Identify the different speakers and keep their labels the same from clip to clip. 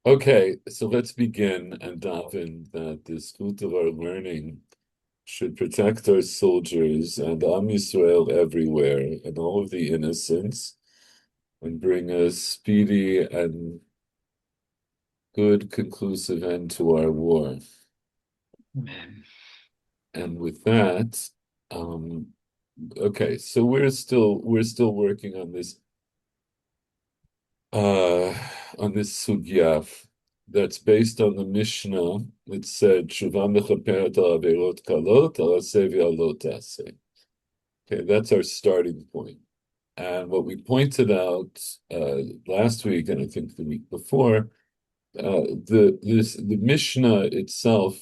Speaker 1: Okay, so let's begin and daven that the fruit of our learning should protect our soldiers and Am Yisrael everywhere and all of the innocents and bring a speedy and good conclusive end to our war.
Speaker 2: Amen.
Speaker 1: And with that, um, okay, so we're still working uh on this sugya that's based on the Mishnah. It said Tshuva mechaperet al averot kalot al aseh v'alot taseh. Okay, that's our starting point. And what we pointed out last week, and I think the week before, the Mishnah itself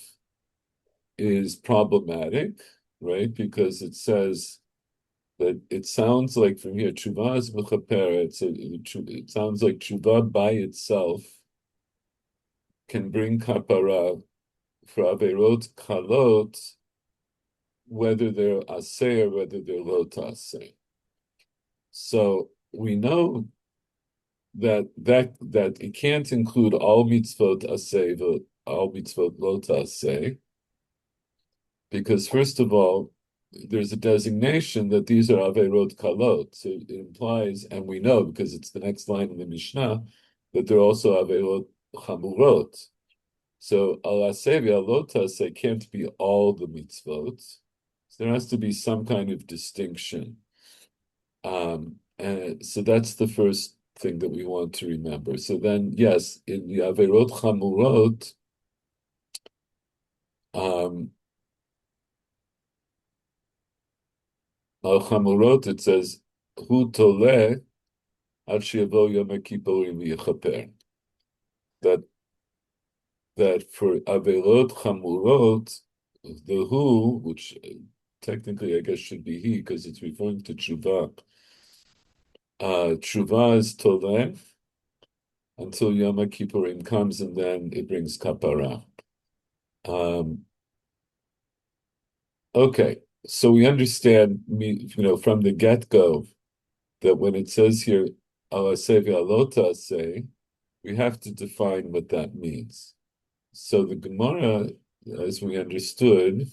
Speaker 1: is problematic, right? Because it says that it sounds like from here, tshuva is mechaperet. It sounds like tshuva by itself can bring kapara for averot kalot, whether they're aseh or whether they're lot aseh. So we know that it can't include all mitzvot aseh, all mitzvot lot aseh, because first of all, there's a designation that these are averot kalot. So it implies, and we know because it's the next line in the Mishnah, that they're also averot chamurot. So al aseh v'alot aseh can't be all the mitzvot. So there has to be some kind of distinction. And so that's the first thing that we want to remember. So then, yes, in the averot chamurot, al chamurot, it says hu toleh ad sheyavo yom kippurim v'yichaper. That that for averot chamurot, the who, which technically I guess should be he, because it's referring to tshuva. Tshuva is toleh until Yom Kippurim comes, and then it brings kapara. Um, okay, so we understand, from the get-go that when it says here, "Alaseh v'alota say," we have to define what that means. So the Gemara, as we understood,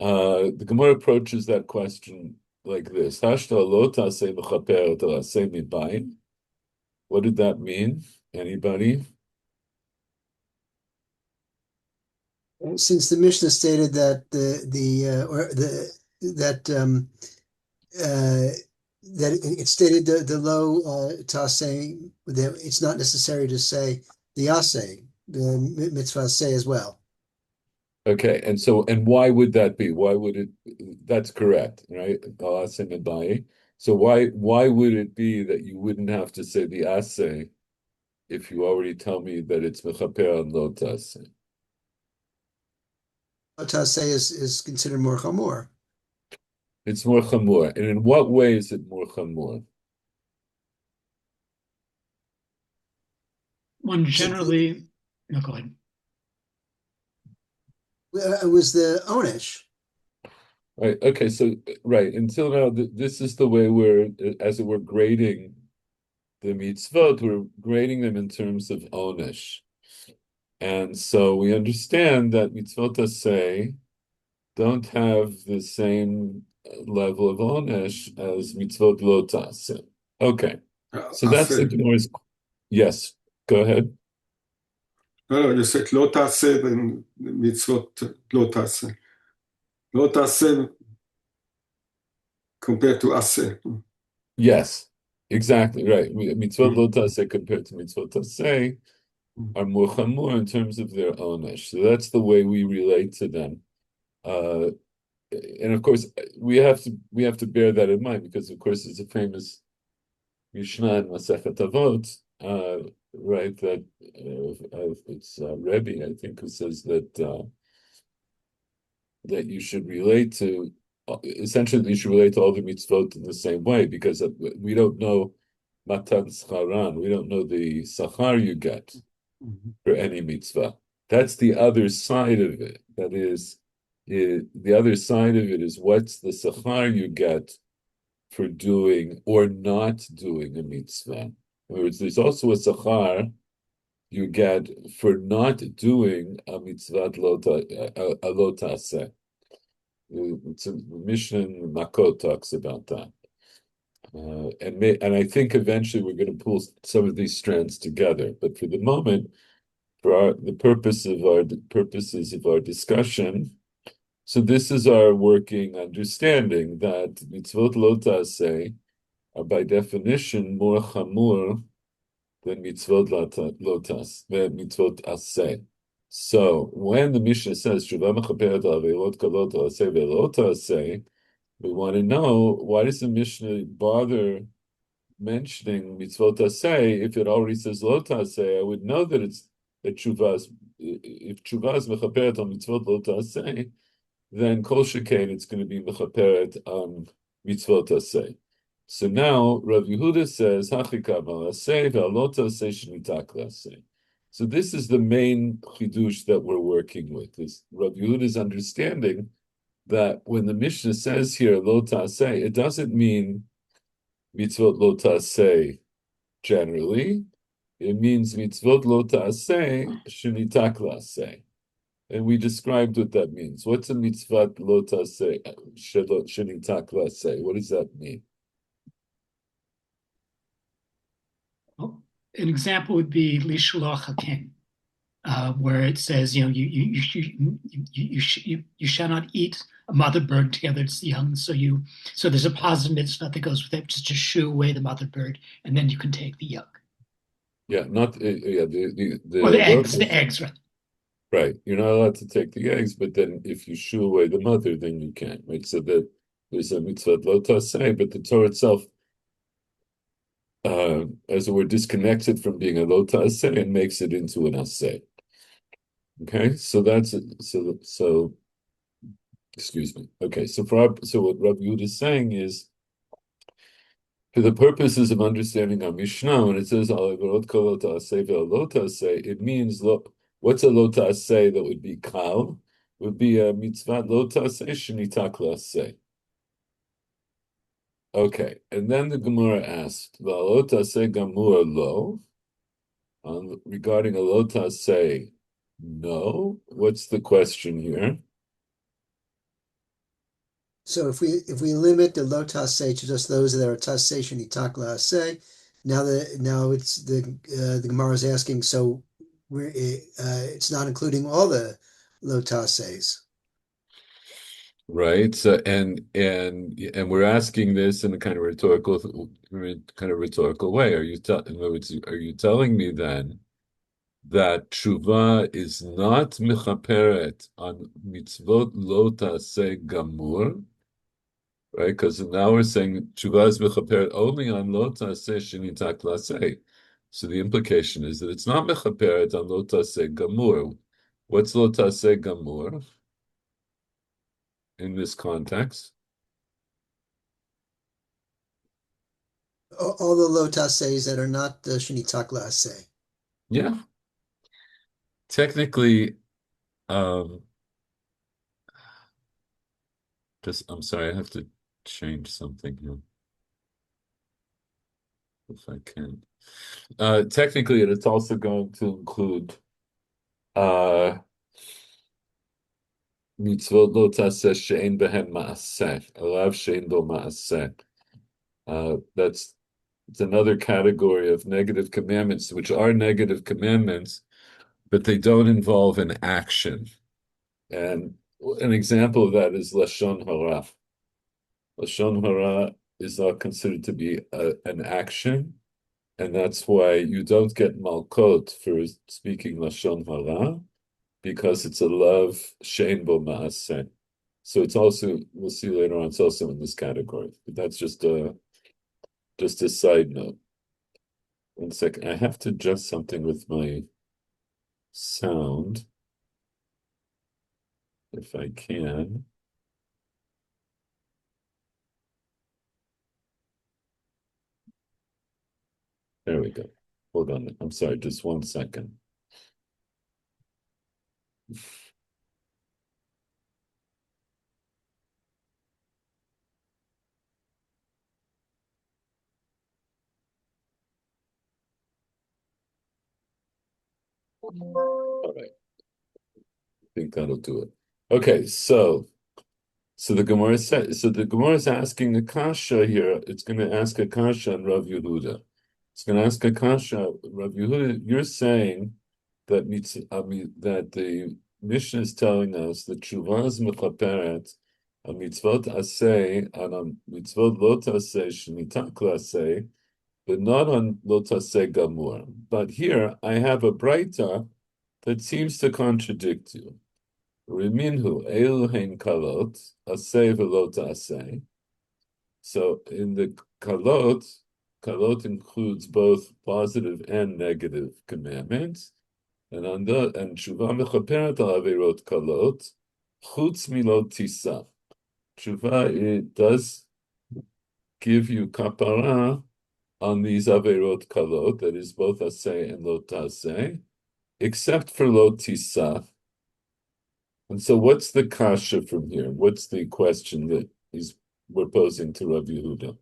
Speaker 1: the Gemara approaches that question like this: "Hashta alota say v'chaper alaseh mibayim." What did that mean? Anybody?
Speaker 3: Since the Mishnah stated that the or the that that it stated the low taseh, that it's not necessary to say the aseh, the mitzvah say as well.
Speaker 1: Okay, and why would that be? Why would it? That's correct, right? So why would it be that you wouldn't have to say the assay if you already tell me that it's mechaper and lo taseh?
Speaker 3: Taseh is considered more chamor.
Speaker 1: It's more chamor. And in what way is it more chamor?
Speaker 2: One
Speaker 3: So
Speaker 2: generally, no, go ahead.
Speaker 3: it was the onesh.
Speaker 1: Right. Okay. So right until now, this is the way we're, as it were, grading the mitzvot. We're grading them in terms of onesh, and so we understand that mitzvot say don't have the same level of onesh as mitzvot lo taseh. Okay, so that's the
Speaker 4: עשה.
Speaker 1: Gemara's. Yes, go ahead.
Speaker 4: לא, you said לא תעשה מצוות לא תעשה. לא תעשה compared to עשה.
Speaker 1: Yes, exactly right. Mitzvot lo
Speaker 4: Mm.
Speaker 1: taseh compared to mitzvot taseh are more chamor in terms of their onesh. So that's the way we relate to them. Uh, and of course, we have to bear that in mind because, of course, it's a famous Mishnah in Masechet Avot, right? That it's Rebbe, I think, who says that you should relate to essentially you should relate to all the mitzvot in the same way because we don't know matan scharan, we don't know the sachar you get for any mitzvah. That's the other side of it. That is, the other side of it is what's the sachar you get for doing or not doing a mitzvah. In other words, there's also a sachar you get for not doing a mitzvah lo taseh. It's a Mishnah Makot talks about that. And I think eventually we're going to pull some of these strands together. But for the moment, for the purposes of our discussion, so this is our working understanding that mitzvot lo taseh are by definition more chamur than mitzvot aseh. So when the Mishnah says Shuvah mechaperet averot kalot aseh ve'lo taseh, we want to know, why does the Mishnah bother mentioning mitzvot aseh if it already says lo taseh? I would know that it's that Shuvah, if Shuvah is mechaperet on mitzvot lo taseh, then kol shekain it's going to be mechaperet on mitzvot aseh. So now Rav Yehuda says hachikav al aseh ve'alot aseh shenitak laseh. So this is the main chidush that we're working with. Is Rav Yehuda's understanding that when the Mishnah says here lo taseh, it doesn't mean mitzvot lo taseh generally. It means mitzvot lo taseh shenitak laseh. And we described what that means. What's a mitzvot lo taseh shenitak laseh? What does that mean?
Speaker 2: Well, an example would be Lishloach Haken, where it says, you shall not eat a mother bird together it's young. So there's a positive mitzvah that goes with it, just to shoo away the mother bird, and then you can take the young.
Speaker 1: Yeah, not yeah
Speaker 2: Or the
Speaker 1: workers,
Speaker 2: eggs, right?
Speaker 1: right. You're not allowed to take the eggs, but then if you shoo away the mother, then you can, right? So that there's a mitzvah lo taseh, but the Torah itself, as it were, disconnects it from being a lo taseh and makes it into an aseh. Okay, so that's so. Excuse me. Okay, so what Rabbi Yehuda is saying is, for the purposes of understanding our Mishnah, when it says "Alavarot kol lo ta'aseh ve'lo ta'aseh," it means what's a lo ta'aseh that would be kal? Would be a mitzvah lo ta'aseh shenitak la'aseh. Okay, and then the Gemara asked, "Lo ta'aseh gamur lo," regarding a lo ta'aseh, no. What's the question here?
Speaker 3: So if we limit the lo taseh to just those that are taseh shenitak la'aseh, now it's the Gemara is asking, so it's not including all the lo tasehs.
Speaker 1: Right. So and we're asking this in a kind of rhetorical way. In other words, are you telling me then that tshuva is not mechaperet on mitzvot lo taseh gamur? Right? Because now we're saying tshuva is mechaperet only on lo taseh shenitak laseh. So the implication is that it's not mechaperet on lo taseh gamur. What's lo taseh gamur in this context?
Speaker 3: All the lo tasehs that are not the shenitak la'aseh.
Speaker 1: Yeah. Technically, um, I'm sorry, I have to change something here if I can. Technically, it's also going to include uh mitzvot lo taseh she'ein behem ma'aseh, alav she'ein bo ma'aseh. It's another category of negative commandments, which are negative commandments, but they don't involve an action. And an example of that is lashon hara. Lashon hara is not considered to be an action, and that's why you don't get malkot for speaking lashon hara, because it's a love shein bo ma'aseh. So it's also, we'll see later on, it's also in this category. But that's just a side note. 1 second, I have to adjust something with my sound, if I can. There we go. Hold on. I'm sorry, just 1 second. All right. I think that'll do it. Okay, so the Gemara says, so the Gemara is asking a kasha here. It's going to ask a kasha on Rav Yehuda. It's going to ask a kasha, Rav Yehuda. You're saying that that the Mishnah is telling us that tshuva is mechaperet on mitzvot aseh and on mitzvot lo taseh shenitak laseh, but not on lo taseh gamur. But here I have a braita that seems to contradict you. Riminhu Eluhen kalot aseh v'lo ta'aseh. So in the kalot includes both positive and negative commandments, and tshuva mechaperet al averot kalot chutz milot tisa. Tshuva, it does give you kapara on these averot kalot, that is both aseh and lo ta'aseh, except for lo tisa. And so what's the kasha from here? What's the question that we're posing to Rav Yehuda?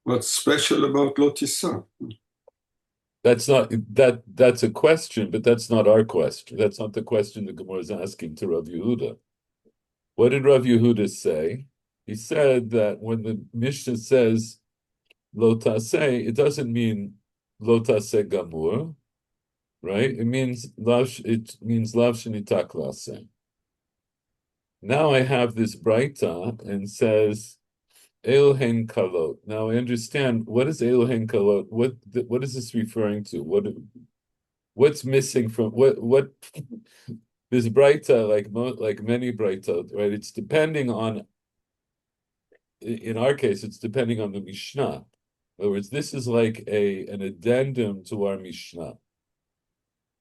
Speaker 4: What's special about Lotissa?
Speaker 1: That's a question, but that's not our question. That's not the question the Gemara is asking to Rav Yehuda. What did Rav Yehuda say? He said that when the Mishnah says lo taseh, it doesn't mean lo taseh gamur, right? It means lav shenitak laseh. Now I have this braita and says Elohen kalot. Now I understand what is Elohen kalot. What is this referring to? What's missing from what this braita, like many braita, right? It's depending on. In our case, it's depending on the Mishnah. In other words, this is like an addendum to our Mishnah.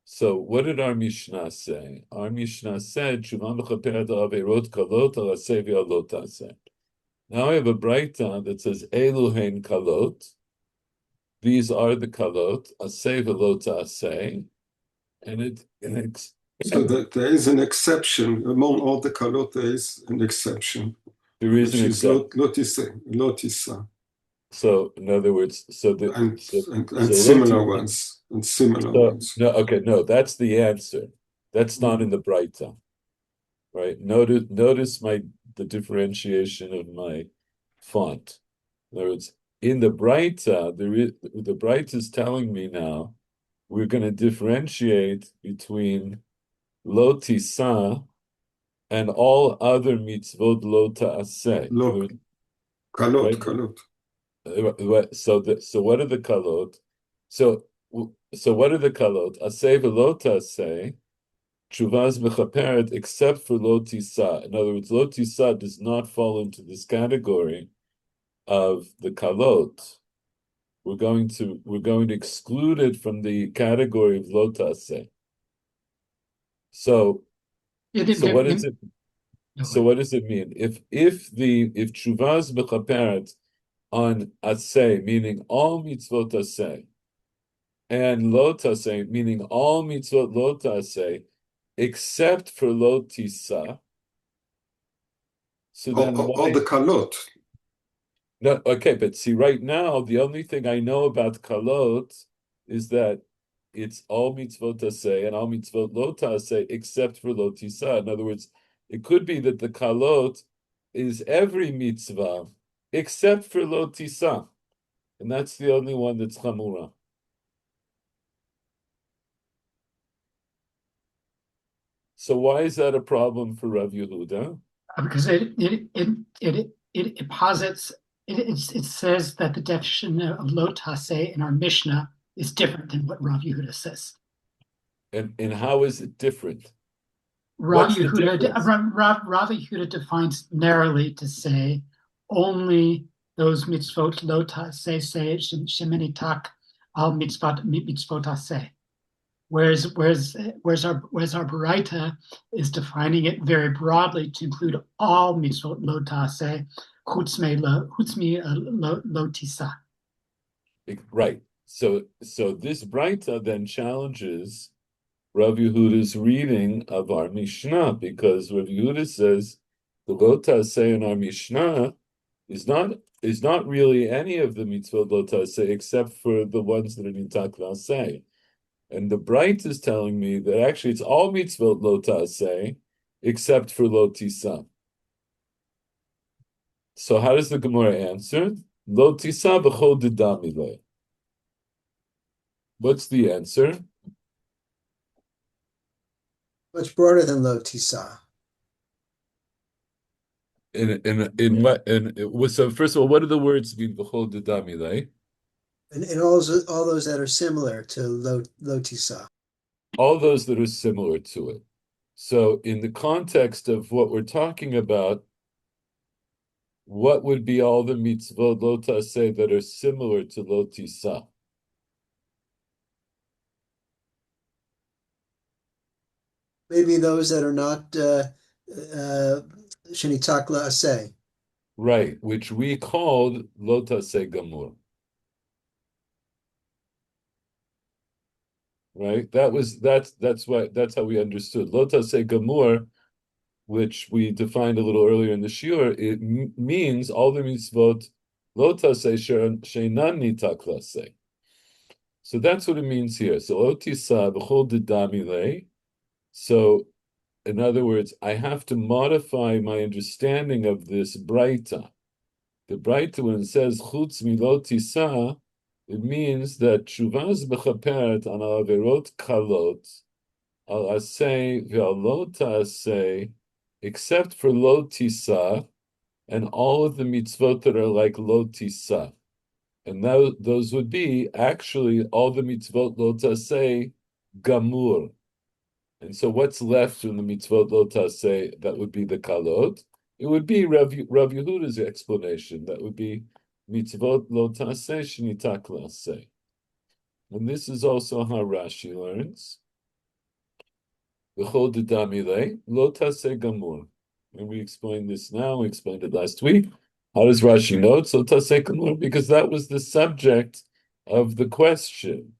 Speaker 1: So what did our Mishnah say? Our Mishnah said, "Shuvan v'chaperet averot kalot al aseh v'lo taseh." Now I have a braita that says Eluhen kalot. These are the kalot, aseh v'lo taseh,
Speaker 4: so that there is an exception among all the kalot. There is an exception.
Speaker 1: There is an exception.
Speaker 4: Lotissa.
Speaker 1: So in other words,
Speaker 4: and similar ones and similar ones.
Speaker 1: No, that's the answer. That's not in the braita, right? Notice the differentiation of my font. In other words, in the braita, the braita is telling me now we're going to differentiate between lo tisa and all other mitzvot lo ta'aseh.
Speaker 4: Kalot.
Speaker 1: So what are the kalot? So what are the kalot? Aseh v'lo ta'aseh, tshuvas mechaperet, except for lo tisa. In other words, lo tisa does not fall into this category of the kalot. We're going to exclude it from the category of lo ta'aseh. So what is it? So what does it mean? If tshuvas mechaperet on aseh, meaning all mitzvot aseh, and lo taseh, meaning all mitzvot lo taseh, except for lo tisa. So then
Speaker 4: all the kalot.
Speaker 1: No, okay, but see, right now the only thing I know about kalot is that it's all mitzvot taseh and all mitzvot lo taseh except for lo tisa. In other words, it could be that the kalot is every mitzvah except for lo tisa, and that's the only one that's chamura. So why is that a problem for Rav Yehuda?
Speaker 2: Because it posits, it says that the definition of lo taseh in our Mishnah is different than what Rav Yehuda says.
Speaker 1: And how is it different?
Speaker 2: Rav Yehuda defines narrowly to say only those mitzvot lo taseh say shemini tak al mitzvot taseh. Whereas our Baraita is defining it very broadly to include all mitzvot lo taseh chutz mi lo tisa.
Speaker 1: Right. So this Braita then challenges Rav Yehuda's reading of our Mishnah, because Rav Yehuda says the Lo say in our Mishnah is not really any of the mitzvot Lo say except for the ones that are nitak say. And the Bright is telling me that actually it's all mitzvot Lo say except for Lo Tisa. So how does the Gemara answer? Lo Tisa b'chol dedamile. What's the answer?
Speaker 3: Much broader than lo tisa.
Speaker 1: So first of all, what do the words mean? B'chol dedamile.
Speaker 3: And all those that are similar to lo tisa.
Speaker 1: All those that are similar to it. So in the context of what we're talking about, what would be all the mitzvot Lo Taseh that are similar to Lo Tisa?
Speaker 3: Maybe those that are not shenitak la'aseh.
Speaker 1: Right, which we called Lo Taseh Gamur. Right? That's how we understood. Lo Taseh Gamur, which we defined a little earlier in the shiur, it means all the mitzvot Lo Taseh Sheinan Nitak Laseh. So that's what it means here. So Lo Tisa B'chol Dedamile. So in other words, I have to modify my understanding of this Braita. The Braita, when it says Chutz Milot Tisa, it means that Shuvaz B'chaperet on Averot Kalot, Al Aseh Ve'al Aseh, except for Lo Tisa, and all of the mitzvot that are like Lo Tisa. And those would be actually all the mitzvot Lo Taseh Gamur. And so what's left from the mitzvot Lo Taseh, that would be the kalot? It would be Rav Yehuda's explanation. That would be mitzvot Lo Taseh shenitak laseh. And this is also how Rashi learns. V'chol dedamile Lo Taseh Gamur. And we explained this now, we explained it last week. How does Rashi know it's Lo Taseh Gamur? Because that was the subject of the question.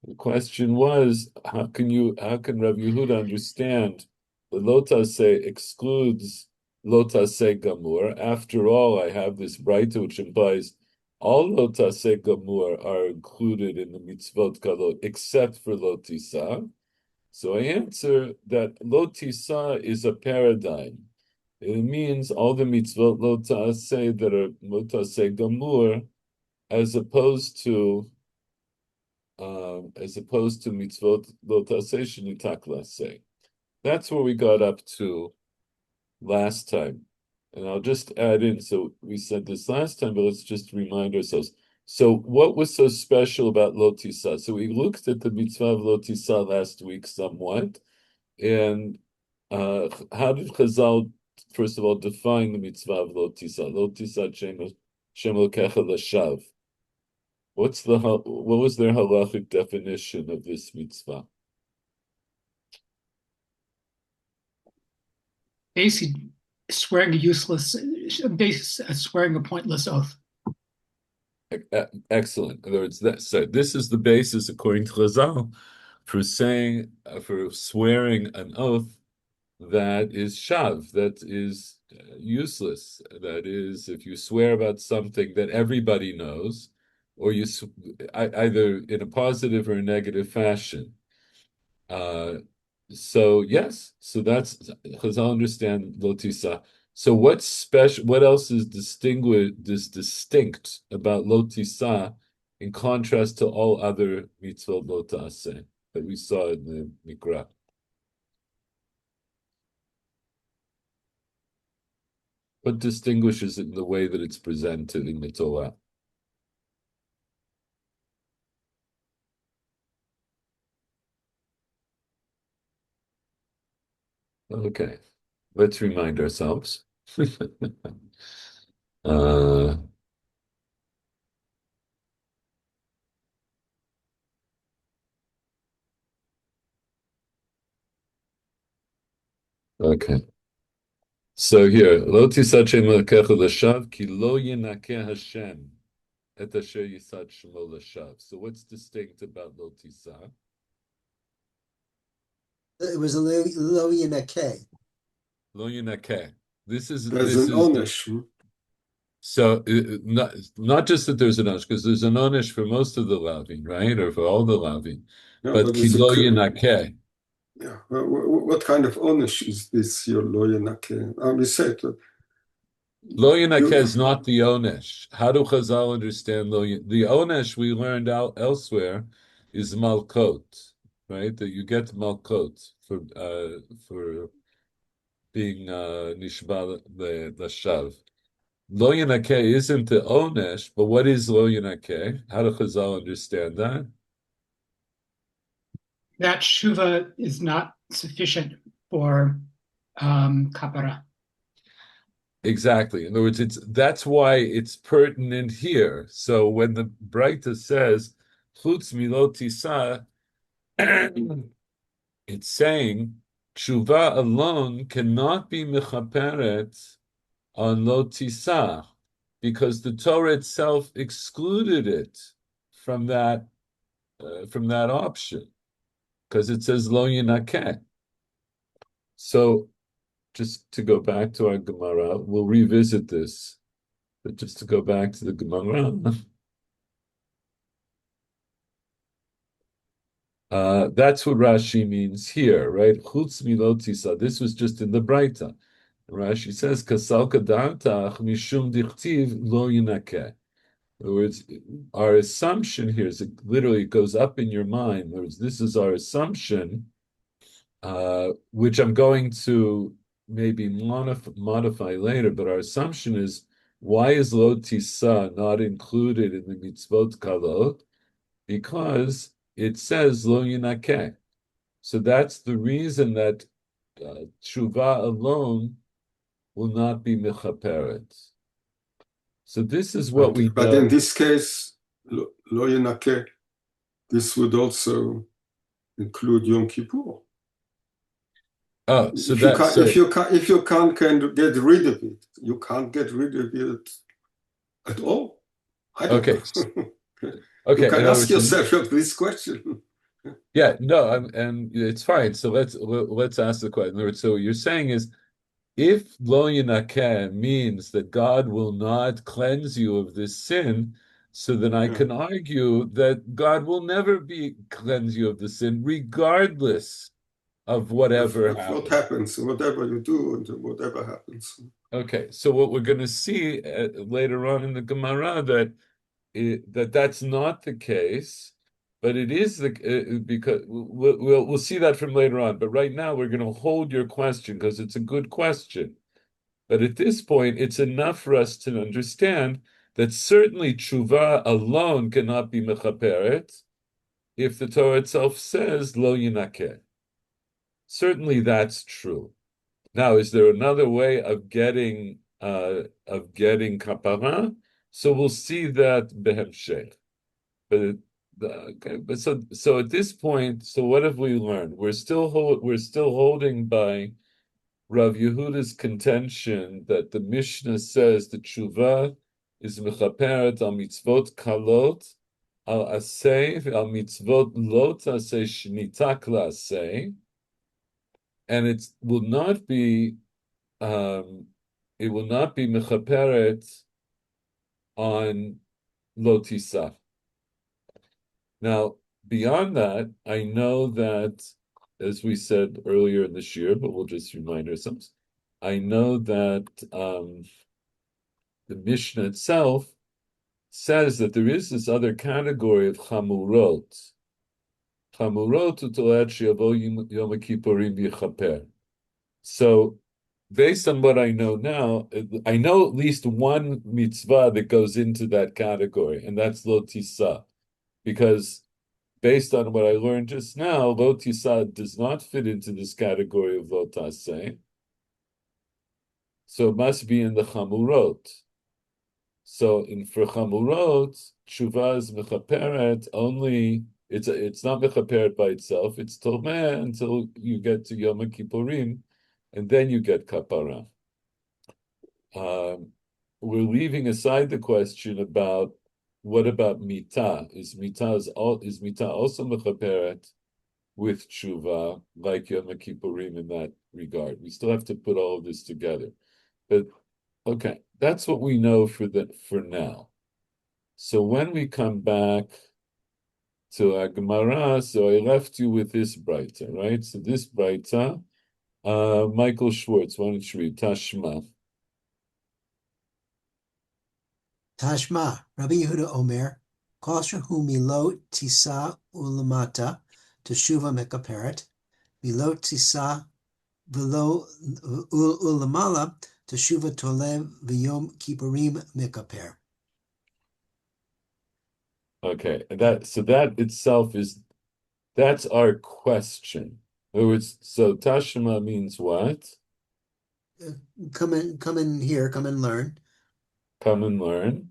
Speaker 1: The question was, how can Rav Yehuda understand the Lo Taseh excludes Lo Taseh Gamur? After all, I have this Braita which implies all Lo Taseh Gamur are included in the mitzvot kalot except for Lo Tisa. So I answer that Lo Tisa is a paradigm. It means all the mitzvot Lo Taseh that are Lo Taseh Gamur, as opposed to mitzvot Lo Taseh shenitak laseh. That's where we got up to last time. And I'll just add in, so we said this last time, but let's just remind ourselves. So what was so special about Lo Tisa? So we looked at the mitzvah of Lo Tisa last week somewhat. And how did Chazal, first of all, define the mitzvah of Lo Tisa? Lo Tisa Shem Elokecha L'shav. What was their halachic definition of this mitzvah?
Speaker 2: Basically, swearing a pointless oath.
Speaker 1: Excellent. In other words, this is the basis, according to Chazal, for swearing an oath that is shav, that is useless. That is, if you swear about something that everybody knows, or either in a positive or a negative fashion. So yes, so that's Chazal understand Lo Tisa. So what's special? What else is distinct about Lo Tisa in contrast to all other mitzvot Lo Taseh that we saw in the Mikra? What distinguishes it in the way that it's presented in the Torah? Okay, let's remind ourselves. uh, okay. So here, lo tisachem lekecha l'shav ki lo yenakeh Hashem. et asher yisad shemo lashav. So what's distinct about lo tisa?
Speaker 3: It was a lo yinakeh.
Speaker 1: Lo yinakeh. This is
Speaker 4: There's an onesh.
Speaker 1: so not just that there's an onesh, because there's an onesh for most of the lavin, right, or for all the lavin,
Speaker 4: Yeah,
Speaker 1: but
Speaker 4: but it's a
Speaker 1: kilo yinakeh.
Speaker 4: yeah. What kind of onesh is this? Your lawyer nake? We said
Speaker 1: Lo yinakeh
Speaker 4: you
Speaker 1: is not the onesh. How do Chazal understand the onesh we learned out elsewhere is malkot, right? That you get malkot for being nishba the shav. Lo Yanakeh isn't the onesh, but what is lo Yanakeh? How do Chazal understand that?
Speaker 2: That tshuva is not sufficient for kapara.
Speaker 1: Exactly. In other words, that's why it's pertinent here. So when the Braita says chutz milot tisa, it's saying tshuva alone cannot be mechaperet on lo tisa because the Torah itself excluded it from that option because it says lo yinakeh. So just to go back to our Gemara, we'll revisit this, but just to go back to the Gemara, that's what Rashi means here, right? Chutz milotisa. This was just in the Braita. Rashi says, "Kasal kadartach mishum dichtiv lo yinakeh." In other words, our assumption here is it literally goes up in your mind. In other words, this is our assumption, which I'm going to maybe modify later, but our assumption is why is lo tisa not included in the mitzvot kalot? Because it says lo yinakeh. So that's the reason that tshuva alone will not be mechaperet. So this is what we
Speaker 4: but in
Speaker 1: know.
Speaker 4: this case, lo yinakeh, this would also include Yom Kippur.
Speaker 1: Oh, so
Speaker 4: If you can't get rid of it, you can't get rid of it at all. I don't
Speaker 1: okay,
Speaker 4: know. You
Speaker 1: okay.
Speaker 4: can
Speaker 1: In other
Speaker 4: ask
Speaker 1: words,
Speaker 4: yourself this question.
Speaker 1: yeah, no, and it's fine. So let's ask the question. In other words, so what you're saying is, if lo yinakeh means that God will not cleanse you of this sin, so then I
Speaker 4: Yeah.
Speaker 1: can argue that God will never be cleanse you of the sin, regardless of whatever
Speaker 4: What
Speaker 1: happens.
Speaker 4: happens, whatever you do, and whatever happens.
Speaker 1: Okay, so what we're going to see later on in the Gemara that's not the case, but it is because we'll see that from later on. But right now we're going to hold your question because it's a good question. But at this point, it's enough for us to understand that certainly tshuva alone cannot be mechaperet if the Torah itself says lo yinakeh. Certainly that's true. Now, is there another way of getting kapara? So we'll see that behemshech. But okay, but so at this point, so what have we learned? We're still holding by Rav Yehuda's contention that the Mishnah says the tshuva is mechaperet al mitzvot kalot al aseh al mitzvot lot aseh shnitak laaseh, and um, it will not be mechaperet on lo tisaf. Now, beyond that, I know that, as we said earlier in this year, but we'll just remind ourselves, I know that the Mishnah itself says that there is this other category of chamurot. Chamurot utolat shiavo Yom Kippurim yichaper. So, based on what I know now, I know at least one mitzvah that goes into that category, and that's lo tisa, because based on what I learned just now, lo tisa does not fit into this category of lo taseh, so it must be in the chamurot. So for chamurot, tshuva is mechaperet only. It's not mechaperet by itself. It's tomeh until you get to Yom Kippurim, and then you get kapara. We're leaving aside the question about what about mita? Is mita also mechaperet with tshuva like Yom Kippurim in that regard? We still have to put all of this together, but okay, that's what we know for now. So when we come back to our Gemara, so I left you with this Breita, right? So this Breita, Michael Schwartz, why don't you read Tashma?
Speaker 3: Tashma, Rabbi Yehuda Omer, Kosher hu milo tisa ulamata, teshuva mekaperet, milo tisa velo ulamala, teshuva tolev v'yom kippurim mekaper.
Speaker 1: Okay, that itself that's our question. In other words, so Tashma means what?
Speaker 3: Come in here, come and learn.
Speaker 1: Come and learn.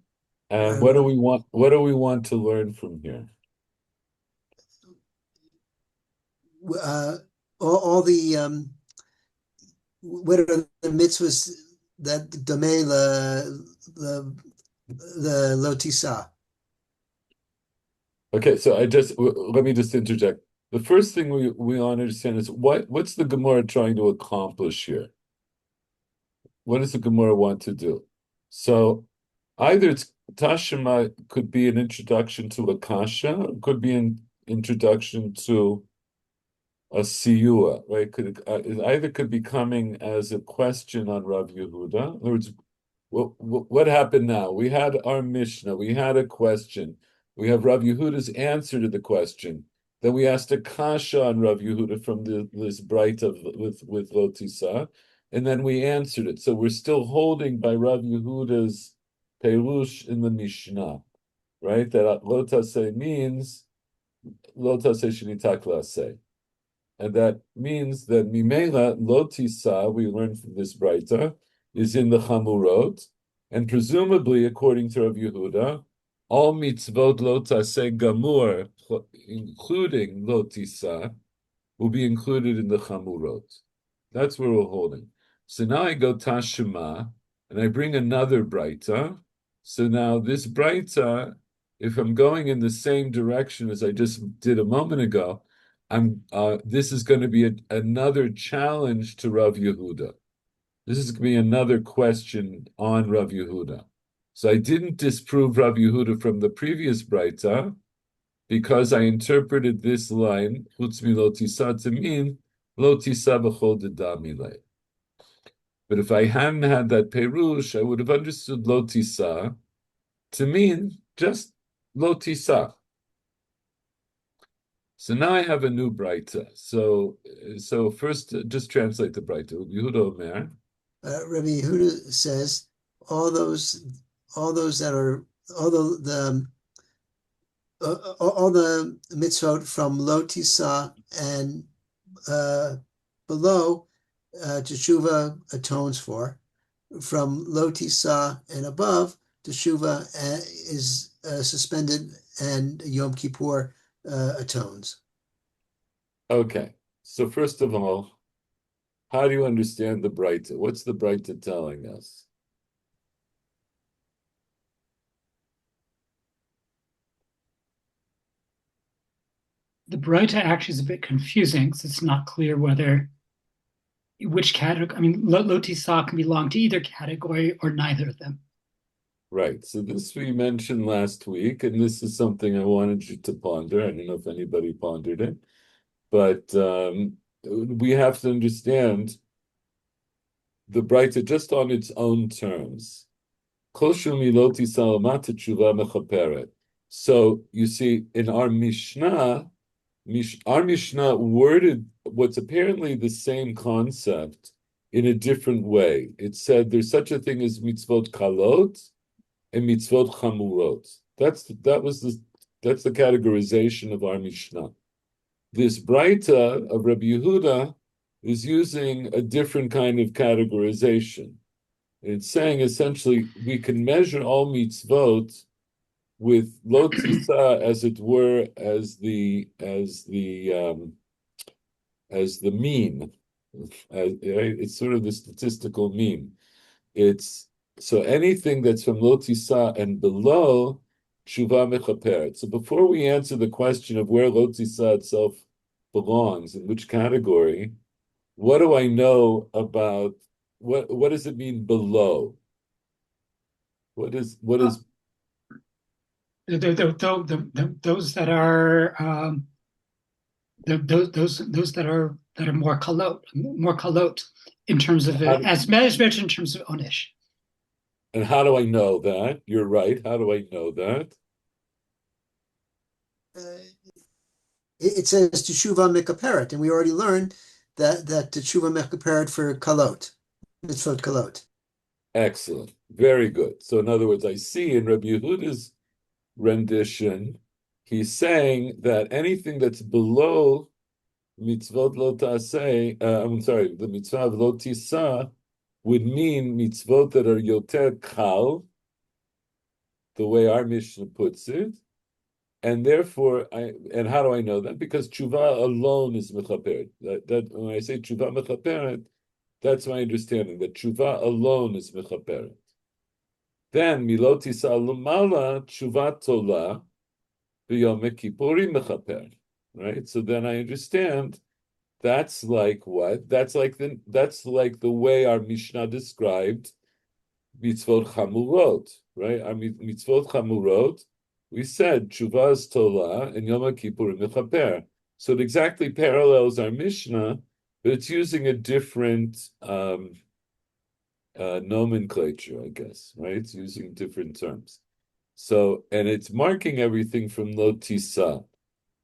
Speaker 1: And what do we want? What do we want to learn from here?
Speaker 3: All the what are the mitzvahs that domain the lotisa?
Speaker 1: Okay, so let me just interject. The first thing we want to understand is what's the Gemara trying to accomplish here? What does the Gemara want to do? So either it's Tashima could be an introduction to a kasha, could be an introduction to a siyua, right? It either could be coming as a question on Rav Yehuda. In other words, what happened now? We had our Mishnah, we had a question, we have Rav Yehuda's answer to the question. Then we asked a kasha on Rav Yehuda from this bright with Lotisa, and then we answered it. So we're still holding by Rav Yehuda's perush in the Mishnah, right? That Lotase means Lotase shenitak lase. And that means that Mimela Lotisa, we learned from this Braita, is in the Chamurot, and presumably, according to Rav Yehuda, all mitzvot Lotase Gamur, including Lotisa, will be included in the Chamurot. That's where we're holding. So now I go Tashima, and I bring another Braita. So now this Braita, if I'm going in the same direction as I just did a moment ago, this is going to be another challenge to Rav Yehuda. This is going to be another question on Rav Yehuda. So I didn't disprove Rav Yehuda from the previous Braita because I interpreted this line, Chutz mi lo tisa, to mean lo tisa b'chol dedamile. But if I hadn't had that perush, I would have understood lo tisa to mean just lo tisa. So now I have a new Braita. So first, just translate the Braita. Yehuda Omer.
Speaker 3: Rabbi Yehuda says all those that are all the mitzvot from lo tisa and below teshuva atones for. From lo tisa and above, teshuva is suspended, and Yom Kippur atones.
Speaker 1: Okay, so first of all, how do you understand the Braita? What's the Braita telling us?
Speaker 2: The Braita actually is a bit confusing because it's not clear which category. I mean, Lotisa can belong to either category or neither of them.
Speaker 1: Right. So this we mentioned last week, and this is something I wanted you to ponder. I don't know if anybody pondered it, but we have to understand the Braita just on its own terms. So you see, in our Mishnah worded what's apparently the same concept in a different way. It said there's such a thing as mitzvot kalot and mitzvot chamurot. That's the categorization of our Mishnah. This Braita of Rabbi Yehuda is using a different kind of categorization. It's saying essentially we can measure all mitzvot with lo tisa, as it were, as the mean. It's sort of the statistical mean. It's so anything that's from lo tisa and below tshuva mechaperet. So before we answer the question of where lo tisa itself belongs, in which category, what do I know about what does it mean below? What is
Speaker 2: those that are those that are more kalot in terms of as mentioned in terms of onish.
Speaker 1: And how do I know that? You're right. How do I know that?
Speaker 3: It says teshuva mekaperet, and we already learned that teshuva mekaperet for kalot, mitzvot kalot.
Speaker 1: Excellent. Very good. So in other words, I see in Rabbi Yehuda's rendition, he's saying that anything that's below mitzvot lo taseh, I'm sorry, the mitzvah of lo tisa would mean mitzvot that are yoter kal, the way our Mishnah puts it, and therefore, and how do I know that? Because tshuva alone is mechaperet. That when I say tshuva mechaperet, that's my understanding, that tshuva alone is mechaperet. Then milot tisa lumala tshuva tola b'yom kippurim mechaper. Right. So then I understand that's like what? That's like the way our Mishnah described mitzvot chamurot, right? Our mitzvot chamurot, we said tshuva is tola and Yom Kippurim mechaper. So it exactly parallels our Mishnah, but it's using a different nomenclature, I guess, right? It's using different terms. So, and it's marking everything from lo tisa.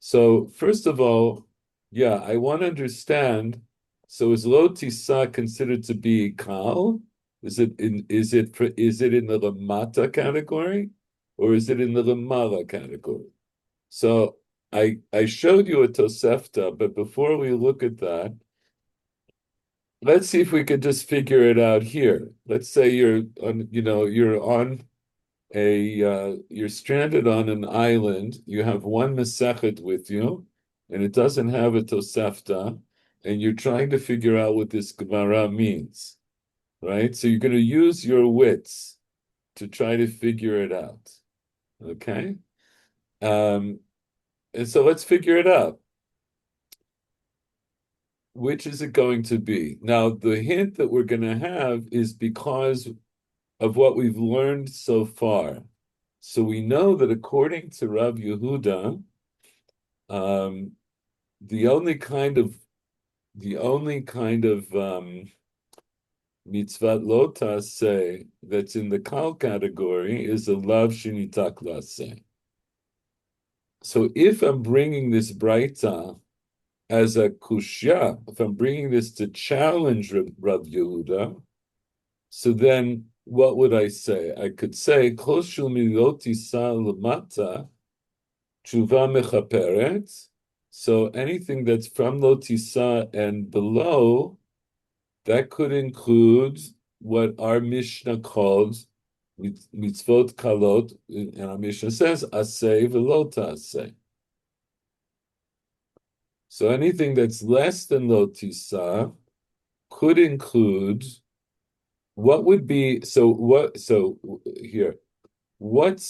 Speaker 1: So first of all, yeah, I want to understand. So is lo tisa considered to be kal? Is it in the lamata category, or is it in the lamala category? So I showed you a tosefta, but before we look at that, let's see if we could just figure it out here. Let's say you're stranded on an island. You have one Masechet with you, and it doesn't have a Tosefta, and you're trying to figure out what this Gemara means, right? So you're going to use your wits to try to figure it out, okay? And so let's figure it out. Which is it going to be? Now, the hint that we're going to have is because of what we've learned so far. So we know that according to Rav Yehuda, the only kind of mitzvat lo taseh that's in the kal category is a lav shenitak laseh. So if I'm bringing this braita as a kushya, if I'm bringing this to challenge Rav Yehuda, so then what would I say? I could say kol shel milot tisa lamata tshuva mechaperet. So anything that's from lo tisa and below, that could include what our Mishnah calls mitzvot kalot, and our Mishnah says aseh v'lo ta'aseh. So anything that's less than lo tisa could include what would be here. What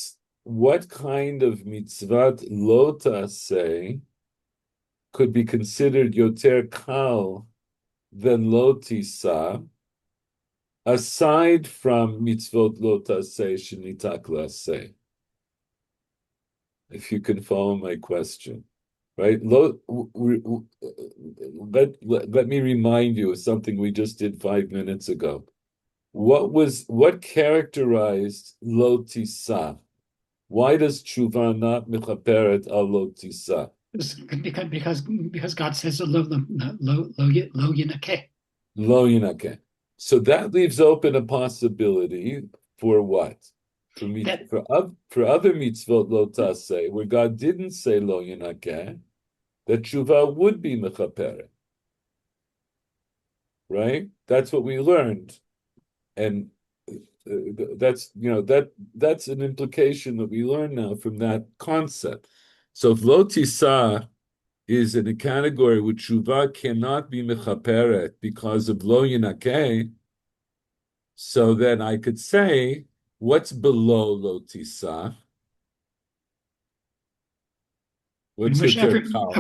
Speaker 1: kind of mitzvat lo ta'aseh could be considered yoter kal than lo tisa, aside from mitzvot lo ta'aseh shenitak laseh? If you can follow my question, right? Let me remind you of something we just did 5 minutes ago. What characterized lo tisa? Why does tshuva not mechaperet al lo tisa?
Speaker 2: Because God says lo yinakeh.
Speaker 1: Lo yinakeh. So that leaves open a possibility for what? For other mitzvot lo taseh, where God didn't say lo yinakeh, that tshuva would be mechaperet. Right? That's what we learned. And that's an implication that we learn now from that concept. So if lo tisa is in a category where tshuva cannot be mechaperet because of lo yinakeh, so then I could say what's below lo tisa. What's
Speaker 2: pretty
Speaker 1: your
Speaker 2: much
Speaker 1: kal?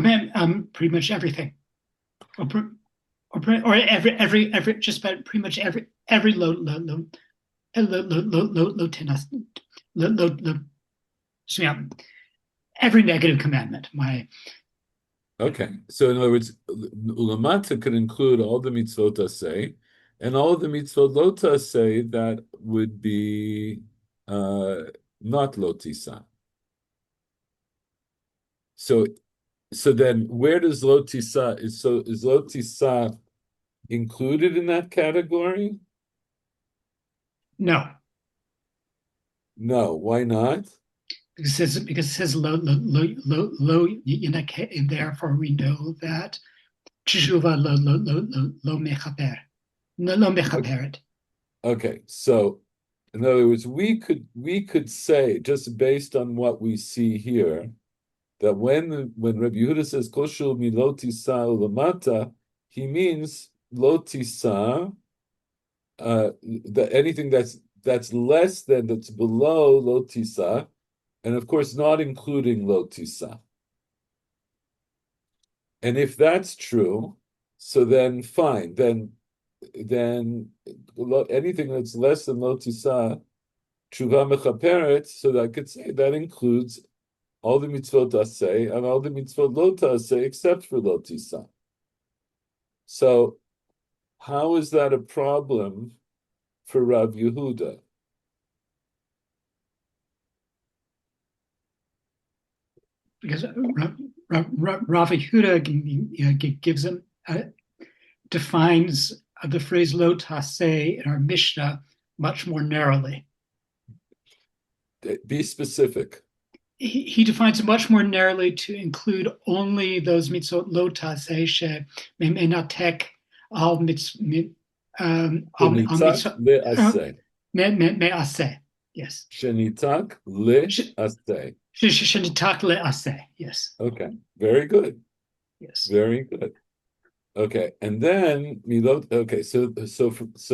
Speaker 2: pretty much everything, or every just about pretty much every every negative commandment.
Speaker 1: Okay, so in other words, ulamata could include all the mitzvot say, and all of the mitzvot lo say that would be uh, not lo tisa. So, so then, where does lo tisa is lo tisa included in that category?
Speaker 2: No,
Speaker 1: No, why not?
Speaker 2: because it says lo and therefore we know that tshuva lo mechaper lo mechaperet.
Speaker 1: Okay, so in other words, we could say just based on what we see here that when Rabbi Yehuda says koshul mi lo tisa ulamata, he means lo tisa, that anything that's less than that's below lo tisa, and of course not including lo tisa. And if that's true, so then fine, then anything that's less than lo tisa, tshuva mechaperet, so that I could say that includes all the mitzvot aseh and all the mitzvot lo aseh except for lo tisa. So how is that a problem for Rav Yehuda?
Speaker 2: Because Rav Yehuda gives him defines the phrase lo taseh in our Mishnah much more narrowly.
Speaker 1: Be specific.
Speaker 2: He defines it much more narrowly to include only those mitzvot lo taseh she menatek al mitzvot
Speaker 1: Shenitak le'aseh.
Speaker 2: me'aseh. Yes.
Speaker 1: Shenitak le'aseh.
Speaker 2: Shenitak le'aseh. Yes.
Speaker 1: Okay, very good.
Speaker 2: Yes.
Speaker 1: Very good. Okay, and then milot. Okay, so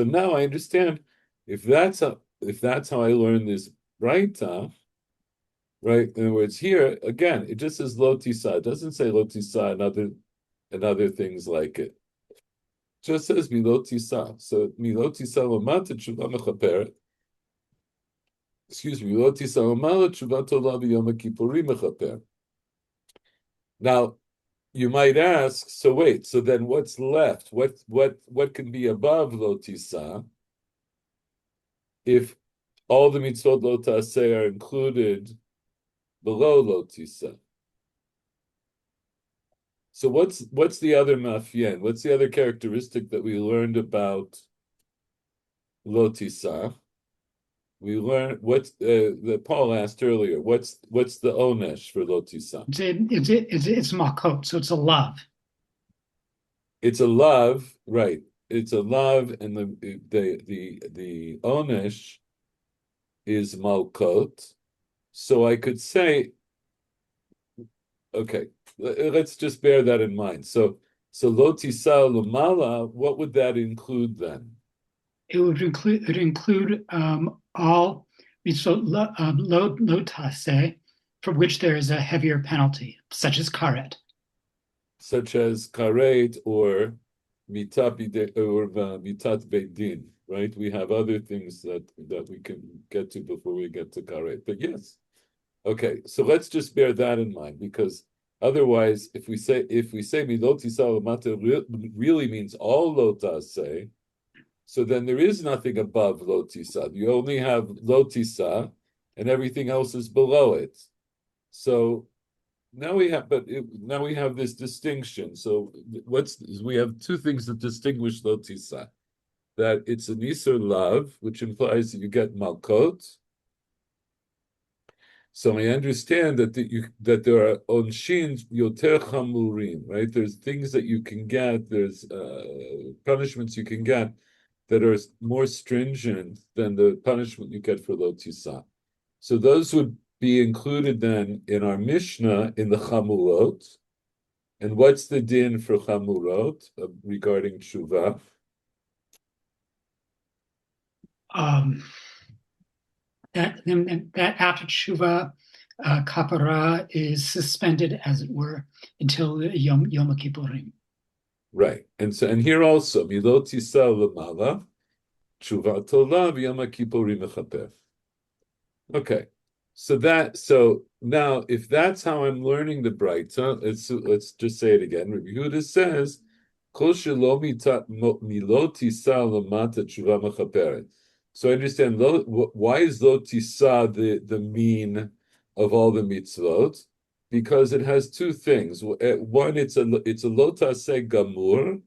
Speaker 1: now I understand if that's how I learn this Braita, right? In other words, here again, it just says lo tisa. It doesn't say lo tisa and other things like it. It just says milot tisa. So milot tisa lamata tshuva mechaperet. Excuse me, milot tisa lamala tshuva tola b'yom kippurim mechaper. Now, you might ask, so wait, so then what's left? What can be above lo tisa if all the mitzvot lo taseh are included below lo tisa? So what's the other mafien? What's the other characteristic that we learned about lo tisa? We learned what that Paul asked earlier. What's the onesh for lo tisa?
Speaker 2: It's makot, so it's a love.
Speaker 1: It's a love, right? It's a love, and the onesh is malkot. So I could say, okay, let's just bear that in mind. So lo tisa lumala, what would that include then?
Speaker 2: It would include all mitzvot lo taseh, for which there is a heavier penalty, such as karet.
Speaker 1: Such as karet or mitat beit din, right? We have other things that we can get to before we get to karet. But yes, okay. So let's just bear that in mind, because otherwise, if we say milot tisa lamata really means all lo taseh, so then there is nothing above lo tisa. You only have lo tisa, and everything else is below it. So now we have this distinction. So we have two things that distinguish lo tisa. That it's an isur love, which implies that you get malkot. So I understand that there are onshin yoter chamurim, right? There's things that you can get. There's punishments you can get that are more stringent than the punishment you get for lo tisa. So those would be included then in our Mishnah in the chamurot. And what's the din for chamurot regarding tshuva?
Speaker 2: That after tshuva, kapara is suspended, as it were, until Yom Kippurim.
Speaker 1: Right. And here also, milot tisa lemala, tshuva tola v'yom kippurim mechaper. Okay. So now if that's how I'm learning the Braita, let's just say it again. Rabbi Yehuda says, Kol shelo milot tisa lemata tshuva mechaperet. So I understand why is lo tisa the mean of all the mitzvot? Because it has two things. One, it's a lo taseh gamur,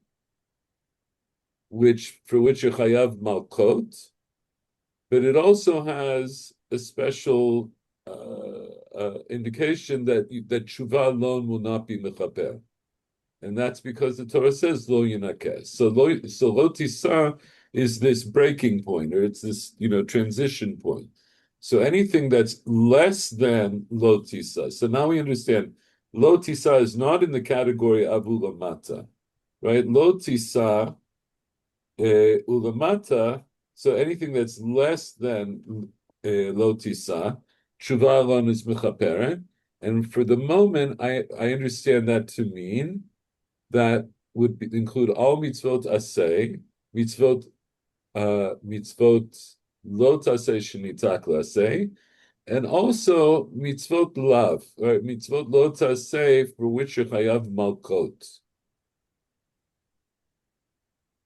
Speaker 1: for which you chayav malkot, but it also has a special indication that tshuva alone will not be mechaper, and that's because the Torah says lo yinakeh. So lo tisa is this breaking point, or it's this transition point. So anything that's less than lo tisa. So now we understand lo tisa is not in the category of ulamata, right? Lo tisa ulamata. So anything that's less than lo tisa, tshuva alone is mechaperet. And for the moment, I understand that to mean that would include all mitzvot aseh, mitzvot lo taseh shenitak laseh, and also mitzvot lav, right? Mitzvot lo taseh for which you chayav malkot.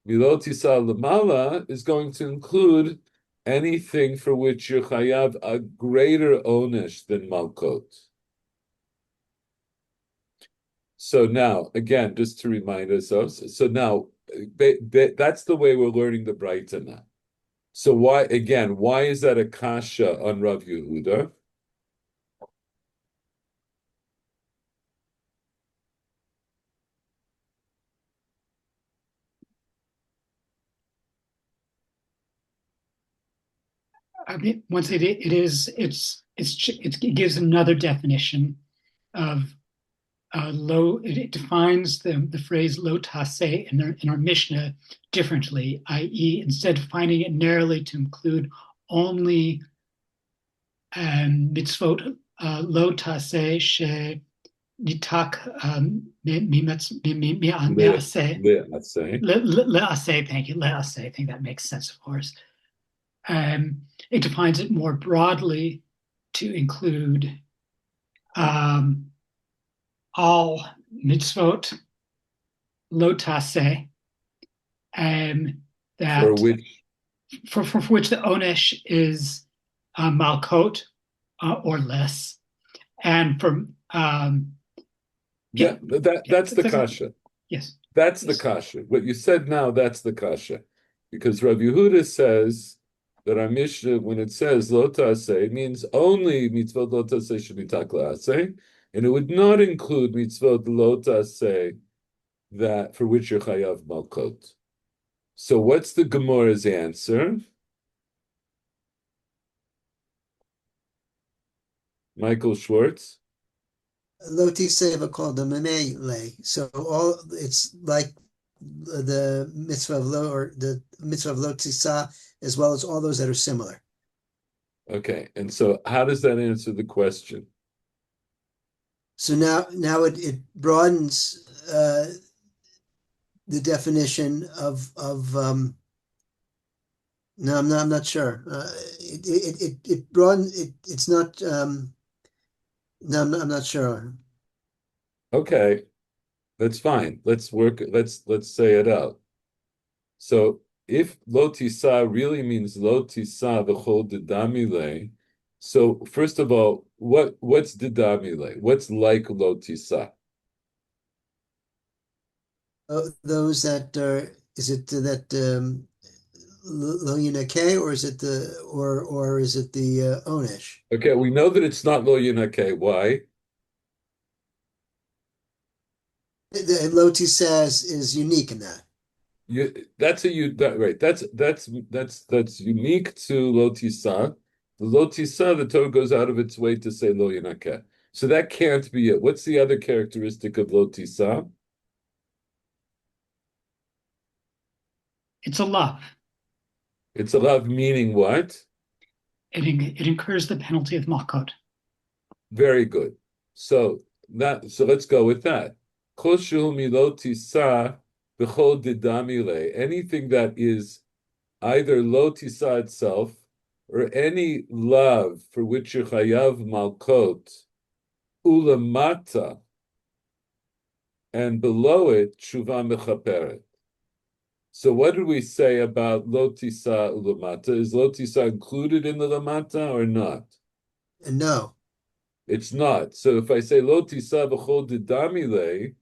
Speaker 1: Milot tisa lemala is going to include anything for which you chayav a greater onesh than malkot. So now, again, just to remind ourselves, so now that's the way we're learning the Braita now. So why is that a kasha on Rav Yehuda?
Speaker 2: I mean, once it gives another definition of lo. It defines the phrase lo taseh in our Mishnah differently, i.e., instead of finding it narrowly to include only mitzvot lo taseh she nitak le'aseh. Thank you, le'aseh. I think that makes sense, of course. It defines it more broadly to include all mitzvot lo taseh, that
Speaker 1: For which
Speaker 2: for which the onesh is malkot or less, and for
Speaker 1: that's the kasha.
Speaker 2: Yes,
Speaker 1: That's the kasha. What you said now, that's the kasha, because Rav Yehuda says that our Mishnah, when it says lo taseh, it means only mitzvot lo taseh shenitak la'aseh, and it would not include mitzvot lo taseh that for which you're chayav malkot. So what's the Gemara's answer? Michael Schwartz.
Speaker 3: Lo tiseva called the memele. So all it's like the mitzvah of lo or the mitzvah of lo tisa, as well as all those that are similar.
Speaker 1: Okay, and so how does that answer the question?
Speaker 3: So now it broadens the definition of no, I'm not sure. It broadens it's not no, I'm not sure.
Speaker 1: Okay, that's fine. Let's say it out. So if lo tisa really means lo tisa v'chol dedamile, so first of all, what's dedamile? What's like lo tisa?
Speaker 3: Those that are, is it that lo yinakeh, or is it the onesh?
Speaker 1: Okay, we know that it's not lo yinakeh. Why?
Speaker 3: The lo tisa is unique in that.
Speaker 1: That's right. That's unique to lo tisa. The lo tisa, the Torah goes out of its way to say lo yinakeh. So that can't be it. What's the other characteristic of lo tisa?
Speaker 2: it's a love.
Speaker 1: It's a love, meaning what?
Speaker 2: It incurs the penalty of malkot.
Speaker 1: Very good. So let's go with that. Anything that is either lo tisa itself or any love for which you're chayav malkot ulamata, and below it tshuva mechaperet. So what did we say about lo tisa ulamata? Is lo tisa included in the lamata or not?
Speaker 3: No.
Speaker 1: It's not. So if I say lo tisa b'chol didamile,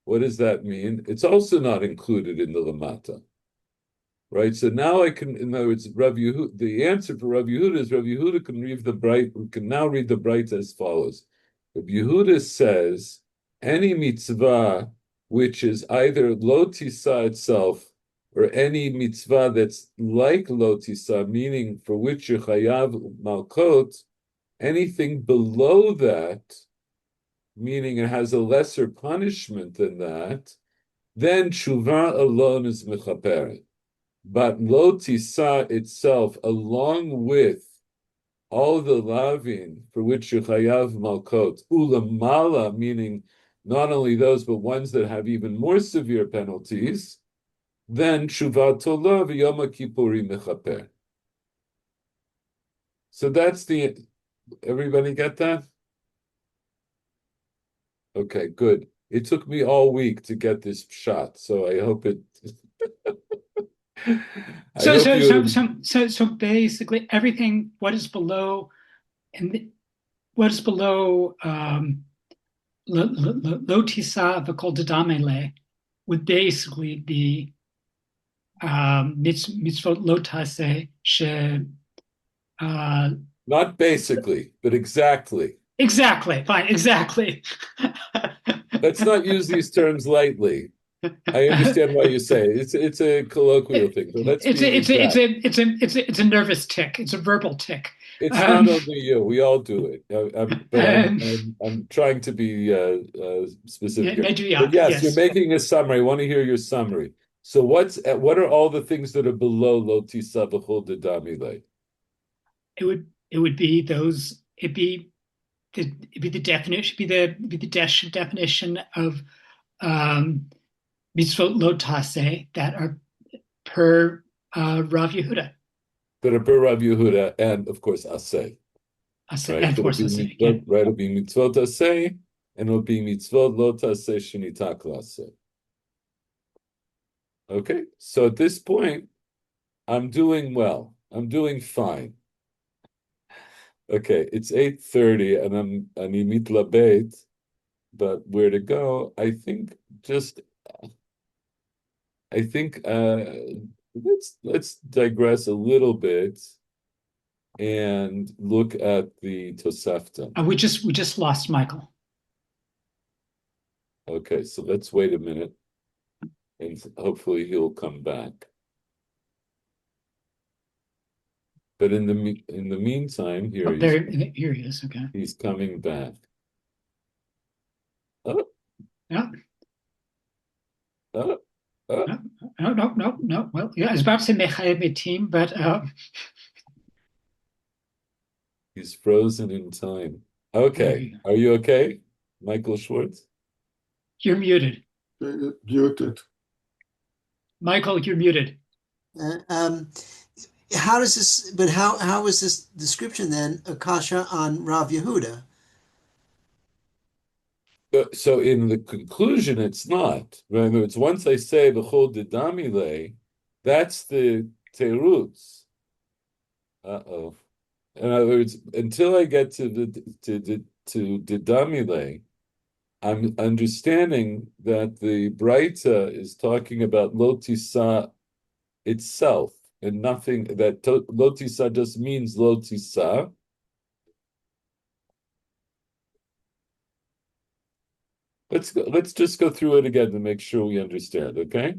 Speaker 1: what does that mean? It's also not included in the lamata, right? So now I can, in other words, Rav Yehuda, the answer for Rav Yehuda is Rav Yehuda can read the bright. We can now read the bright as follows. Rav Yehuda says any mitzvah which is either lo tisa itself or any mitzvah that's like lo tisa, meaning for which you're chayav malkot. Anything below that, meaning it has a lesser punishment than that, then tshuva alone is mechaperet. But lo tisa itself, along with all the lavin for which you chayav malkot, ulamala, meaning not only those, but ones that have even more severe penalties, then tshuva tola v'yoma kippurim mechaper. So that's the. Everybody get that? Okay, good. It took me all week to get this shot, so I hope it.
Speaker 2: So basically, everything what is below lo tisa v'kol dedamele would basically be mitzvot lo taseh she.
Speaker 1: Not basically, but exactly.
Speaker 2: Exactly. Fine. Exactly.
Speaker 1: Let's not use these terms lightly. I understand why you say it. It's a colloquial thing. But let's
Speaker 2: it's a nervous tick. It's a verbal tick.
Speaker 1: It's not only you. We all do it. I'm trying to be specific. But yes, you're making a summary. I want to hear your summary. So what are all the things that are below lo tisa v'chol dedamile?
Speaker 2: It would be those. It'd be the definition. It'd be the definition of mitzvot lo taseh that are per Rav Yehuda.
Speaker 1: That are per Rav Yehuda, and of course aseh.
Speaker 2: Aseh, right? And of course aseh.
Speaker 1: Yeah. Right, it'll be mitzvot aseh, and it'll be mitzvot lo taseh shenitak laseh. Okay, so at this point, I'm doing well. I'm doing fine. Okay, it's 8:30, and I'm mitlabet, but where to go? I think let's digress a little bit and look at the Tosefta.
Speaker 2: We just lost Michael.
Speaker 1: Okay, so let's wait a minute, and hopefully he'll come back. But in the meantime, here
Speaker 2: he is. Okay,
Speaker 1: he's coming back. Oh,
Speaker 2: yeah.
Speaker 1: Oh.
Speaker 2: No. Well, yeah, I was about to say Mechayev Metim, but
Speaker 1: he's frozen in time. Okay, are you okay, Michael Schwartz?
Speaker 2: You're muted.
Speaker 4: Muted.
Speaker 2: Michael, you're muted.
Speaker 3: How does this? But how is this description then a kasha on Rav Yehuda?
Speaker 1: So in the conclusion, it's not. In other words, once I say the whole didamile, that's the terutz. In other words, until I get to didamile, I'm understanding that the Braita is talking about lo tisa itself, and nothing that lo tisa just means lo tisa. Let's just go through it again to make sure we understand, okay?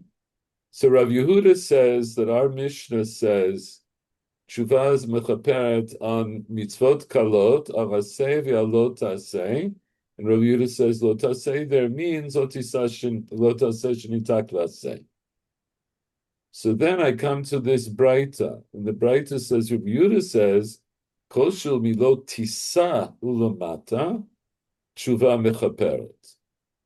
Speaker 1: So Rav Yehuda says that our Mishnah says tshuva is mechaperet on mitzvot kalot, avaseh v'alot taseh, and Rav Yehuda says lo taseh there means lo taseh shenitak laseh. So then I come to this Braita, and the Braita says, Rav Yehuda says Kol shel milot tisa ulamata tshuva mechaperet.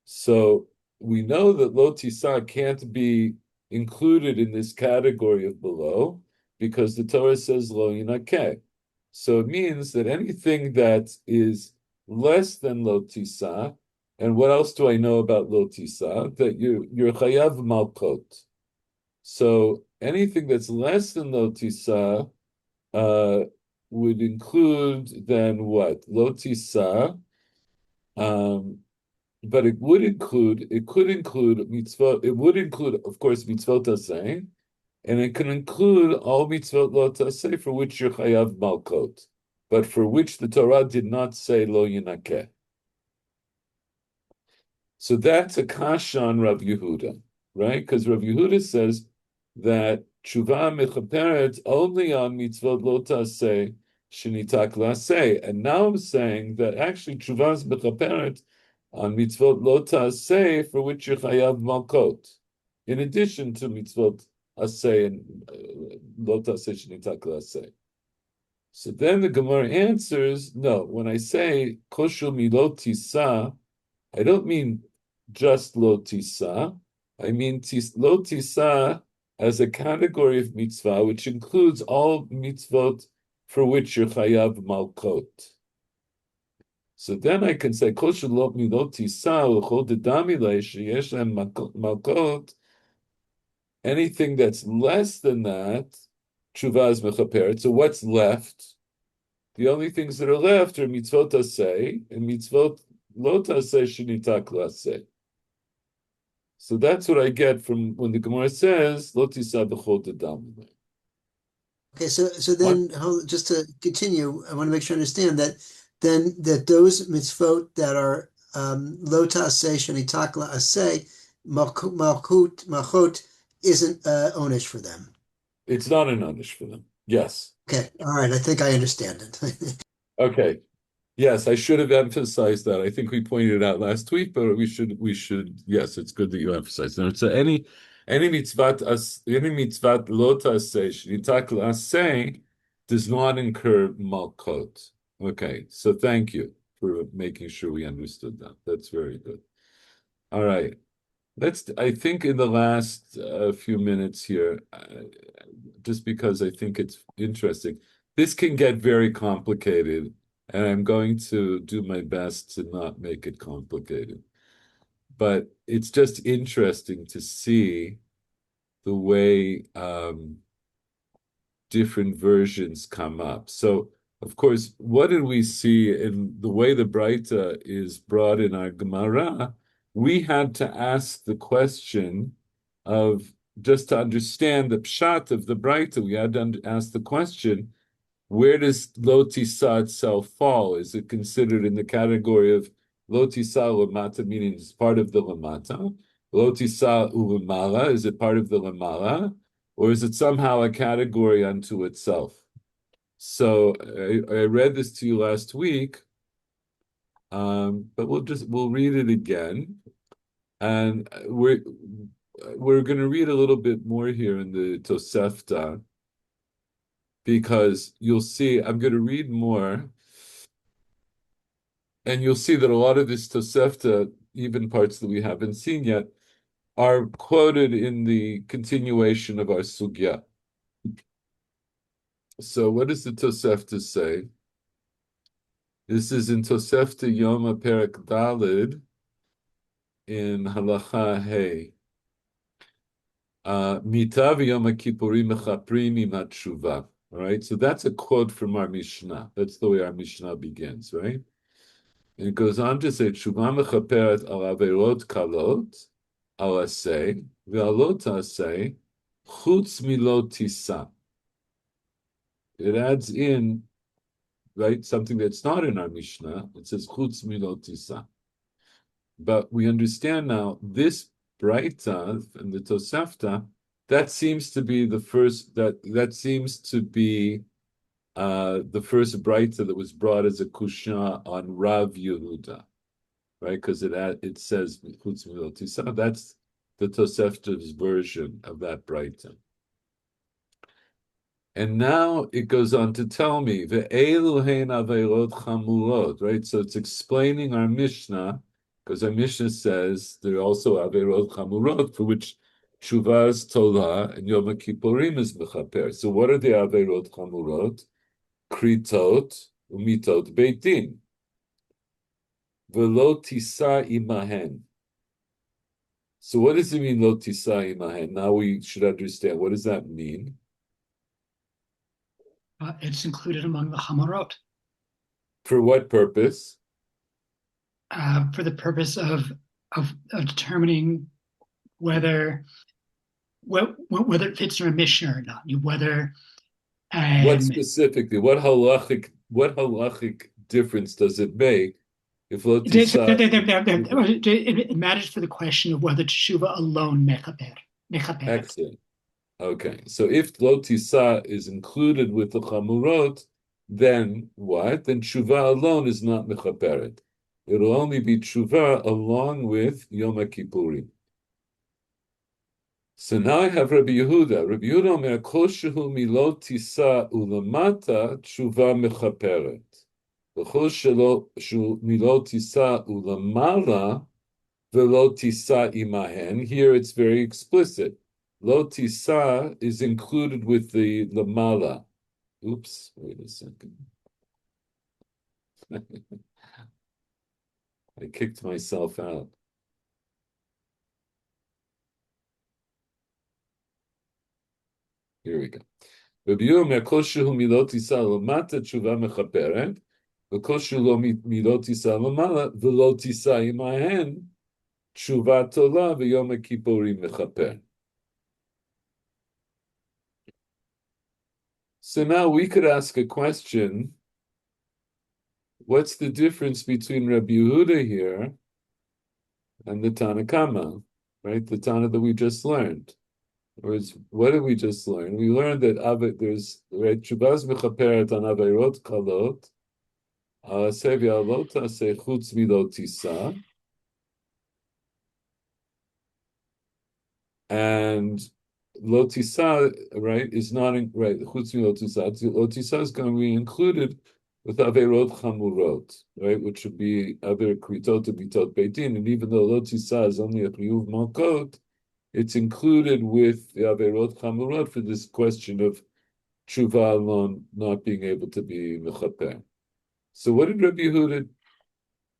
Speaker 1: So we know that lo tisa can't be included in this category of below because the Torah says lo yinakeh. So it means that anything that is less than lo tisa, and what else do I know about lo tisa? That you're chayav malkot. So anything that's less than lo tisa uh, would include then what? Lo tisa. Um, but it could include mitzvot, it would include, of course, mitzvot aseh, and it can include all mitzvot lo taseh for which you're chayav malkot, but for which the Torah did not say lo yinakeh. So that's a kasha on Rav Yehuda, right? Because Rav Yehuda says that tshuva mechaperet only on mitzvot lo taseh shenitak laseh, and now I'm saying that actually tshuva is mechaperet on mitzvot lo taseh for which you're chayav malkot, in addition to mitzvot aseh and lo taseh shenitak laseh. So then the Gemara answers, no, when I say kosher milot tisa, I don't mean just lo tisa. I mean lo tisa as a category of mitzvah, which includes all mitzvot for which you're chayav malkot. So then I can say kol shelo milot tisa l'chol dedami sheyesh lehem malkot. Anything that's less than that, tshuva is mechaperet. So what's left? The only things that are left are mitzvot aseh and mitzvot lo taseh shenitak laseh. So that's what I get from when the Gemara says lo tisah b'chol dedam.
Speaker 3: Okay, so then just to continue, I want to make sure I understand that then that those mitzvot that are lo ta'aseh shenitak la'aseh malchut isn't onish for them.
Speaker 1: It's not an onish for them. Yes.
Speaker 3: Okay, all right. I think I understand it.
Speaker 1: Okay. Yes, I should have emphasized that. I think we pointed it out last week, but we should. Yes, it's good that you emphasized it. So any mitzvat lo taseh shenitak laseh does not incur malkot. Okay, so thank you for making sure we understood that. That's very good. All right. I think in the last few minutes here, just because I think it's interesting, this can get very complicated, and I'm going to do my best to not make it complicated. But it's just interesting to see the way different versions come up. So, of course, what did we see in the way the Breita is brought in our Gemara? We had to ask the question of, just to understand the pshat of the Breita, we had to ask the question, where does lo tisa itself fall? Is it considered in the category of lo tisa lamata, meaning it's part of the lamata? Lo tisa ulamala, is it part of the lamala? Or is it somehow a category unto itself? So I read this to you last week, but we'll read it again, and we're going to read a little bit more here in the Tosefta, because you'll see I'm going to read more, and you'll see that a lot of this Tosefta, even parts that we haven't seen yet, are quoted in the continuation of our sugya. So what does the Tosefta say? This is in Tosefta Yoma Perek Dalid in Halacha Hey. Mita v'Yom Kippurim mechaprim imat tshuva. All right, so that's a quote from our Mishnah. That's the way our Mishnah begins, right? And it goes on to say, tshuva mechaperet al averot kalot, al aseh, v'alot aseh, chutz milot tisa. It adds in, right, something that's not in our Mishnah. It says chutz milot tisa. But we understand now this Braita and the Tosefta, that seems to be the first that seems to be the first Braita that was brought as a kusha on Rav Yehuda, right? Because it says chutz milot tisa. That's the Tosefta's version of that Braita. And now it goes on to tell me the Eluhein Averot Chamurot, right? So it's explaining our Mishnah, because our Mishnah says there are also Averot Chamurot for which Shuvah's Tolah and Yom Kippurim is Mechaper. So what are the Averot Chamurot? Kritot Umitot Beitin. Velo Tisa Imahen. So what does it mean, Lo Tisa Imahen? Now we should understand. What does that mean?
Speaker 2: It's included among the Hamorot.
Speaker 1: For what purpose?
Speaker 2: For the purpose of determining whether it fits in a Mishnah or not, whether
Speaker 1: What specifically? What halachic difference does it make if lo tisa?
Speaker 2: it matters for the question of whether teshuva alone mechaper.
Speaker 1: Excellent. Okay, so if lo tisa is included with the chamurot, then what? Then tshuva alone is not mechaperet. It'll only be tshuva along with Yom Kippurim. So now I have Rabbi Yehuda. Rabbi Yehuda omer kol shehu milo tisa ulamata tshuva mechaperet. V'chol shehu milo tisa ulamala v'lo tisa imahen. Here it's very explicit. Lo tisa is included with the lamala. Oops, wait a second. I kicked myself out. Here we go. Rabbi Yehuda kol shehu milo tisa lamata tshuva mechaperet, v'kol shehu milo tisa lamala v'lo tisa imahen tshuva tola v'yom kippurim mechaper. So now we could ask a question. What's the difference between Rabbi Yehuda here and the Tana Kama, right? The Tana that we just learned. Whereas, what did we just learn? We learned that there's right Shubaz mechaperet on averot kalot, sevi alota se chutz milotisa, and lotisa, right, is not right. Chutz milotisa. Lotisa is going to be included with averot chamurot, right, which would be other kritot to bitot beitin, and even though lotisa is only a chiyuv malkot, it's included with the averot chamurot for this question of tshuva alone not being able to be mechaper. So what did Rabbi Yehuda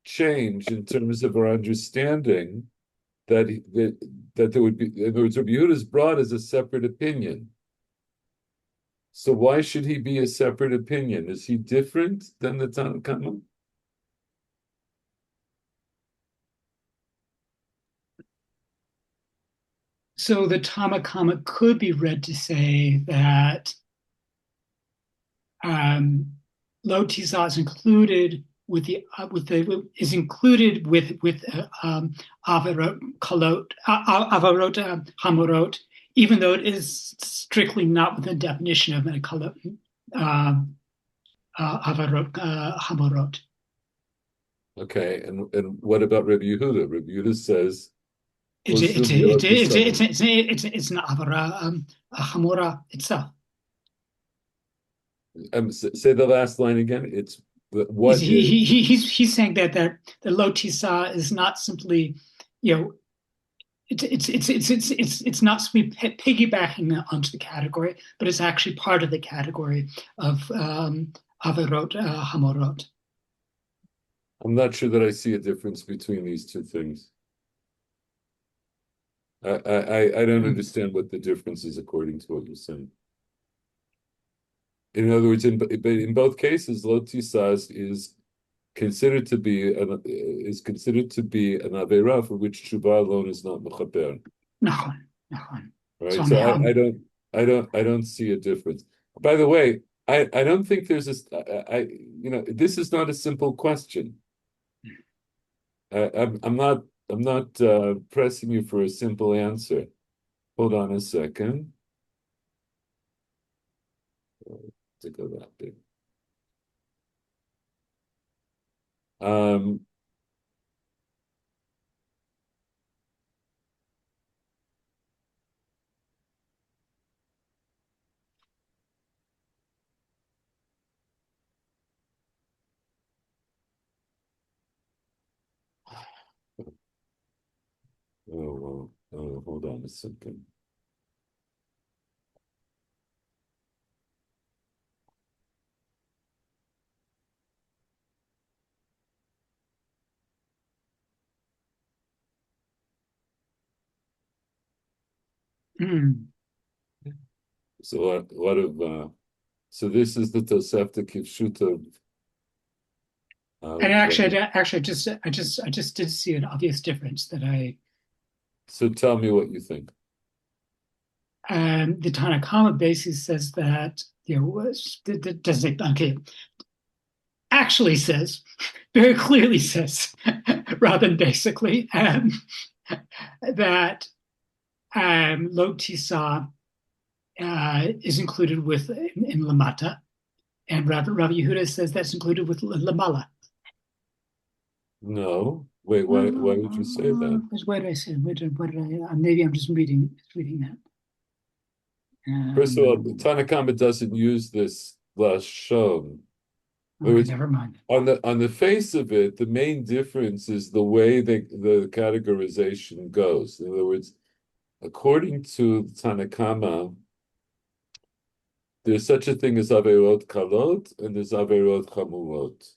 Speaker 1: change in terms of our understanding that there would be, in other words, Rabbi Yehuda is brought as a separate opinion. So why should he be a separate opinion? Is he different than the Tanna Kama?
Speaker 2: So the Tana Kama could be read to say that lo tisa is included with avarot kalot avarot hamorot, even though it is strictly not within the definition of kalot avarot hamorot.
Speaker 1: Okay, and what about Rabbi Yehuda? Rabbi Yehuda says
Speaker 2: It's an avara hamora itself.
Speaker 1: Say the last line again. It's what
Speaker 2: he's saying that the lo tisa is not simply, it's not simply piggybacking onto the category, but it's actually part of the category of averot hamorot.
Speaker 1: I'm not sure that I see a difference between these two things. I don't understand what the difference is according to what you're saying. In other words, in both cases, lo tisas is considered to be an avera for which tshuva alone is not mechaper. Right. So I don't see a difference. By the way, I don't think there's this is not a simple question. I'm not pressing you for a simple answer. Hold on a second. To go that big. Hold on a second.
Speaker 2: Mm.
Speaker 1: So a lot of so this is the Tosefta Kivshuta
Speaker 2: And
Speaker 1: of
Speaker 2: actually, I just did see an obvious difference that
Speaker 1: so tell me what you think.
Speaker 2: the Tanakama basically says that doesn't okay actually says very clearly says rather than basically that Lo Tisa is included with in Lamata, and Rabbi Yehuda says that's included with Lamala.
Speaker 1: No, wait, why would you say that?
Speaker 2: Where did I say? What did I? Maybe I'm just reading that.
Speaker 1: First of all, Tanakama doesn't use this lashon.
Speaker 2: Okay, never mind.
Speaker 1: On the face of it, the main difference is the way the categorization goes. In other words, according to Tanakama, there's such a thing as averot kalot and there's averot chamurot.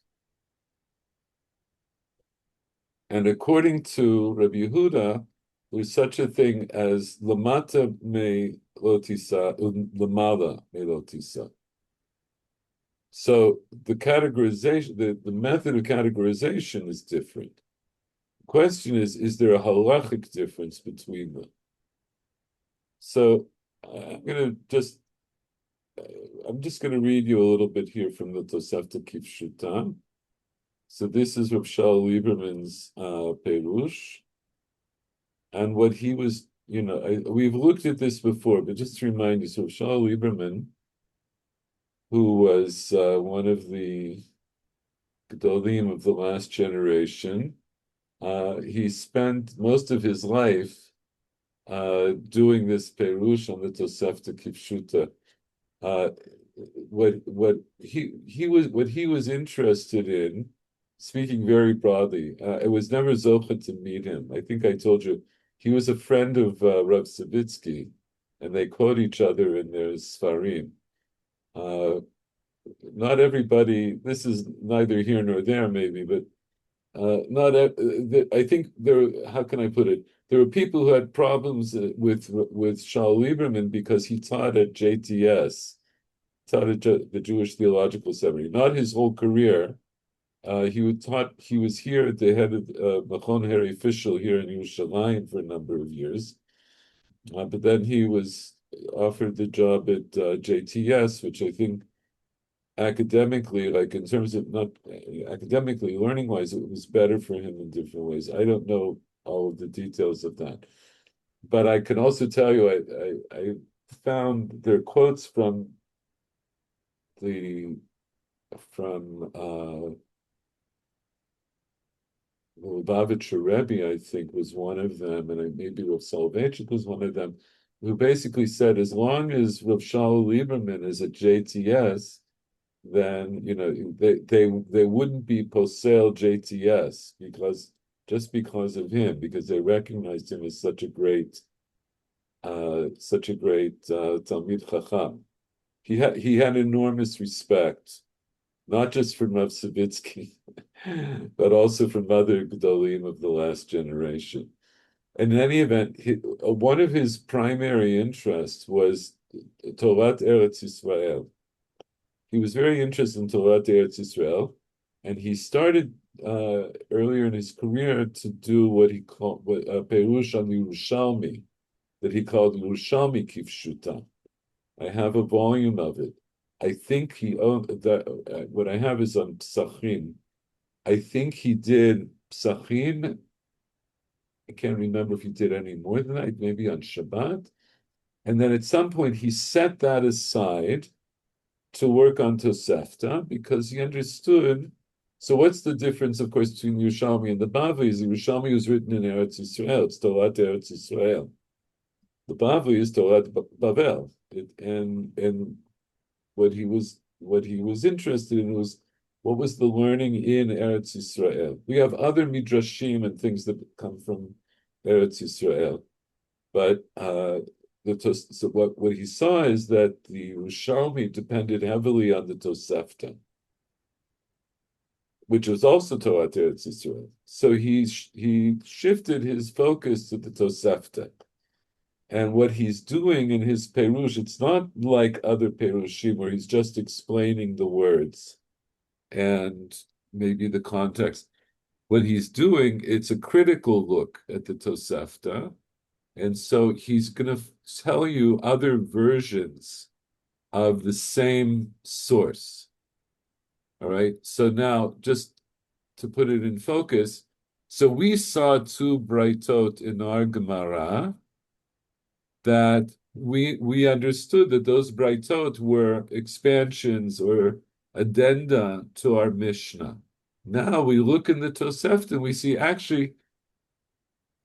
Speaker 1: And according to Rabbi Yehuda, there's such a thing as lamata me lotisa lamala me lotisa. So the categorization, the method of categorization is different. The question is there a halachic difference between them? So I'm just going to read you a little bit here from the Tosefta Kifshuta. So this is Rav Shaul Lieberman's Perush, and what he was, we've looked at this before, but just to remind you, so Rav Shaul Lieberman, who was one of the Gedolim of the last generation, he spent most of his life doing this Perush on the Tosefta Kifshuta. What he was interested in, speaking very broadly, it was never Zocha to meet him. I think I told you he was a friend of Rav Savitsky, and they quote each other in their Sfarim. Not everybody. This is neither here nor there, maybe, but not. I think there. How can I put it? There were people who had problems with Shaul Lieberman because he taught at JTS, taught at the Jewish Theological Seminary. Not his whole career. He was here at the head of Machon Harry Fischel here in Yerushalayim for a number of years. But then he was offered the job at JTS, which I think academically, like in terms of not academically, learning wise, it was better for him in different ways. I don't know all of the details of that, but I can also tell you, I found their quotes from the Lubavitcher Rebbe, I think, was one of them, and maybe Rav Soloveitchik was one of them, who basically said, as long as Rav Shaul Lieberman is at JTS, then they wouldn't be posel JTS because of him, because they recognized him as such a great Talmid Chacham. He had enormous respect, not just from Rav Savitsky, but also from other Gedolim of the last generation. And in any event, one of his primary interests was Torah Eretz Yisrael. He was very interested in Torah Eretz Yisrael, and he started earlier in his career to do what he called Perush on Yerushalmi, that he called Yerushalmi Kifshuta. I have a volume of it. I think he owned that. What I have is on Psachim. I think he did Psachim. I can't remember if he did any more than that, maybe on Shabbat. And then at some point he set that aside to work on Tosefta because he understood. So what's the difference, of course, between Yerushalmi and the Bavli? Is Yerushalmi was written in Eretz Yisrael. It's Torah Eretz Yisrael. The Bavli is Torah Bavel. And what he was interested in was what was the learning in Eretz Yisrael. We have other midrashim and things that come from Eretz Yisrael. But so what he saw is that the Yerushalmi depended heavily on the Tosefta, which was also Torah Eretz Yisrael. So he shifted his focus to the Tosefta. And what he's doing in his Perush, it's not like other Perushim where he's just explaining the words and maybe the context. What he's doing, it's a critical look at the Tosefta. And so he's going to tell you other versions of the same source. All right. So now, just to put it in focus, so we saw two Braitot in our Gemara that we understood that those Braitot were expansions or addenda to our Mishnah. Now we look in the Tosefta and we see actually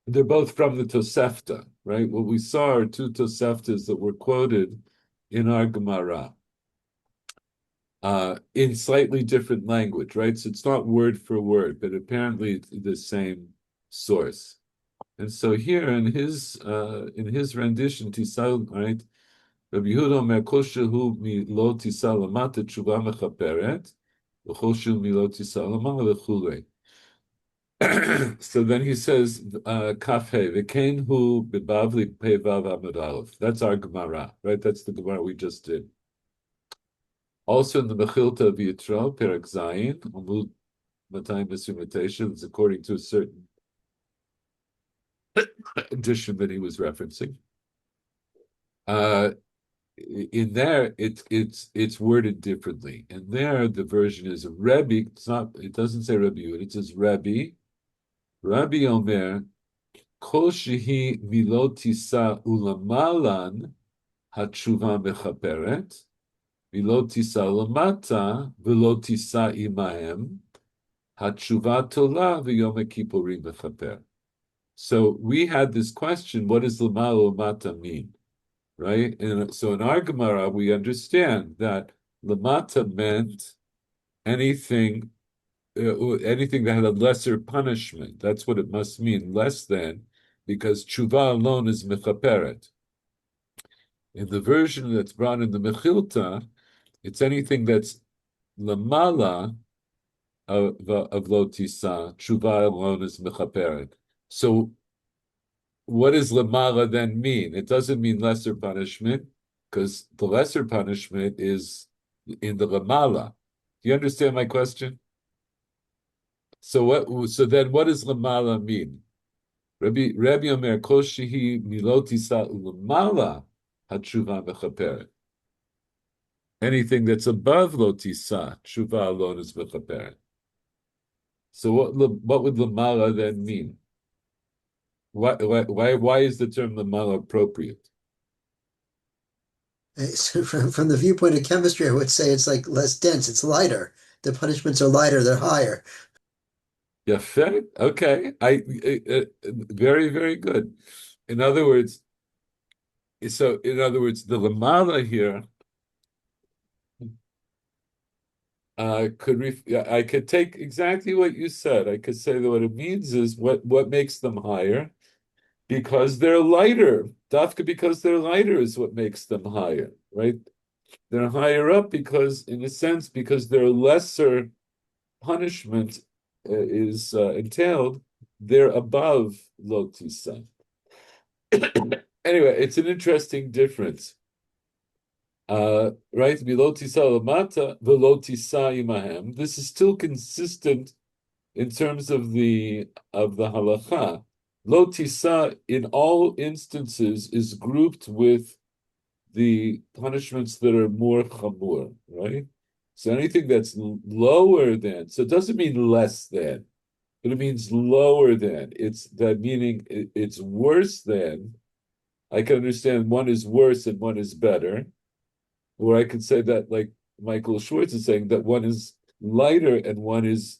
Speaker 1: they're both from the Tosefta, right? What we saw are two Toseftas that were quoted in our Gemara in slightly different language, right? So it's not word for word, but apparently it's the same source. And so here in his rendition, Tisal, right? Rabbi Yehuda Omer kol shehu milo tisal lamata tshuva mechaperet, v'chol shehu milo tisal lamala v'chulei. So then he says, Kaf He, V'kein hu b'bavli pevav amud aleph. That's our Gemara, right? That's the Gemara we just did. Also in the Mechilta of Yitro, Perek Zayin, Amud 229, it's according to a certain edition that he was referencing. In there, it's worded differently. And there, the version is Rebbe. It doesn't say Rebbe Yud. It says Rebbe. Rabbi Omer, Kol shehi milot tisa ulamalan hatshuva mechaperet, milot tisa lamata v'lo tisa imahem, hatshuva tola v'yom kippurim mechaper. So we had this question: what does lamala lamata mean, right? And so in our Gemara we understand that lamata meant anything that had a lesser punishment. That's what it must mean, less than, because tshuva alone is mechaperet. In the version that's brought in the Mechilta, it's anything that's lamala of lo tisa. Tshuva alone is mechaperet. So what does lamala then mean? It doesn't mean lesser punishment, because the lesser punishment is in the lamala. Do you understand my question? So then what does lamala mean? Rabbi Omer kol shehi milotisa lamala hatshuva mechaperet. Anything that's above lotisa, tshuva alone is mechaperet. So what would lamala then mean? Why is the term lamala appropriate?
Speaker 3: So from the viewpoint of chemistry, I would say it's like less dense, it's lighter. The punishments are lighter, they're higher.
Speaker 1: Yeah, fair. Okay. Very, very good. In other words, the lamala here I could take exactly what you said. I could say that what it means is what makes them higher, because they're lighter. Dafka, because they're lighter is what makes them higher, right? They're higher up because, in a sense, because their lesser punishment is entailed, they're above lotisa. Anyway, it's an interesting difference. Right? Milotisa lamata, velotisa imahem. This is still consistent in terms of the halacha. Lotisa in all instances is grouped with the punishments that are more chamur, right? So anything that's lower than, so it doesn't mean less than, but it means lower than. It's that meaning it's worse than. I can understand one is worse and one is better. Or I could say that, like Michael Schwartz is saying, that one is lighter and one is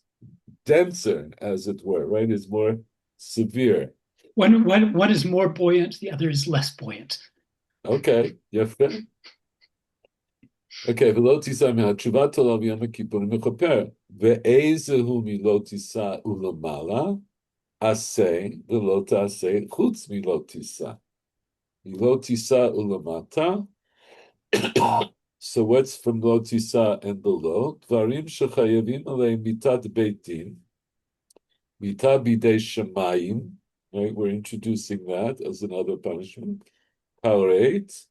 Speaker 1: denser, as it were, right? Is more severe.
Speaker 2: One is more buoyant, the other is less buoyant.
Speaker 1: Okay, yafeh. Okay, v'lo tisa me'hatshuva tola v'yom kippurim mechaper ve'ezehu milo tisa ulamala asay, the lot asay, chutz milot tisa. Milot tisa ulamata. So what's from lo tisa and below? Dvarim shechayavim aleim mitat beit din, mita bidei shemayim. Right, we're introducing that as another punishment. Pareit.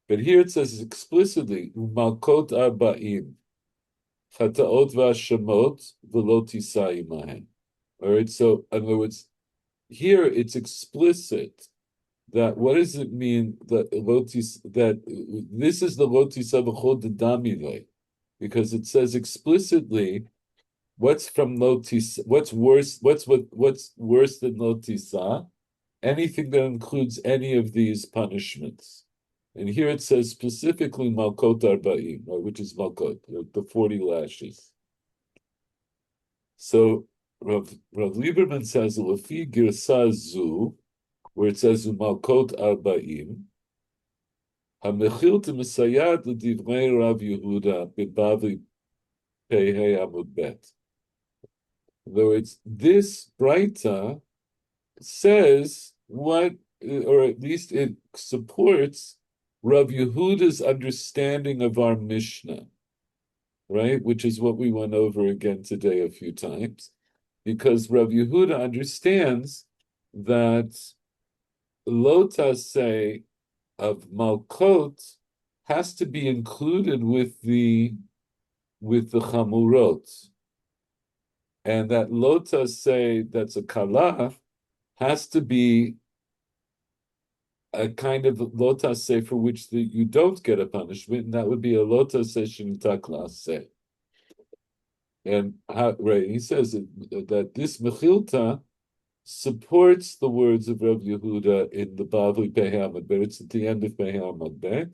Speaker 1: But here it says explicitly, umalkot arba'im, chataot v'ashamot v'lo tisa imahen. All right, so in other words, here it's explicit that what does it mean that lotis that this is the lotisa b'chol dedamile, because it says explicitly what's from lotis, what's worse than lotisa, anything that includes any of these punishments. And here it says specifically malkot arba'im, which is malkot, the 40 lashes. So Rav Lieberman says lefi girsa zu, where it says umalkot arba'im, hamechilta mesayad l'divrei Rav Yehuda b'bavli pehei amud bet. In other words, this Braita says what, or at least it supports Rav Yehuda's understanding of our Mishnah, right? Which is what we went over again today a few times, because Rav Yehuda understands that lotasei of Malkot has to be included with the Chamurot, and that lotasei that's a kala has to be a kind of lotasei for which you don't get a punishment, and that would be a lotasei shinita klase. And right, he says that this mechilta supports the words of Rav Yehuda in the Bavli Pehamad, but it's at the end of Pehamad Bet.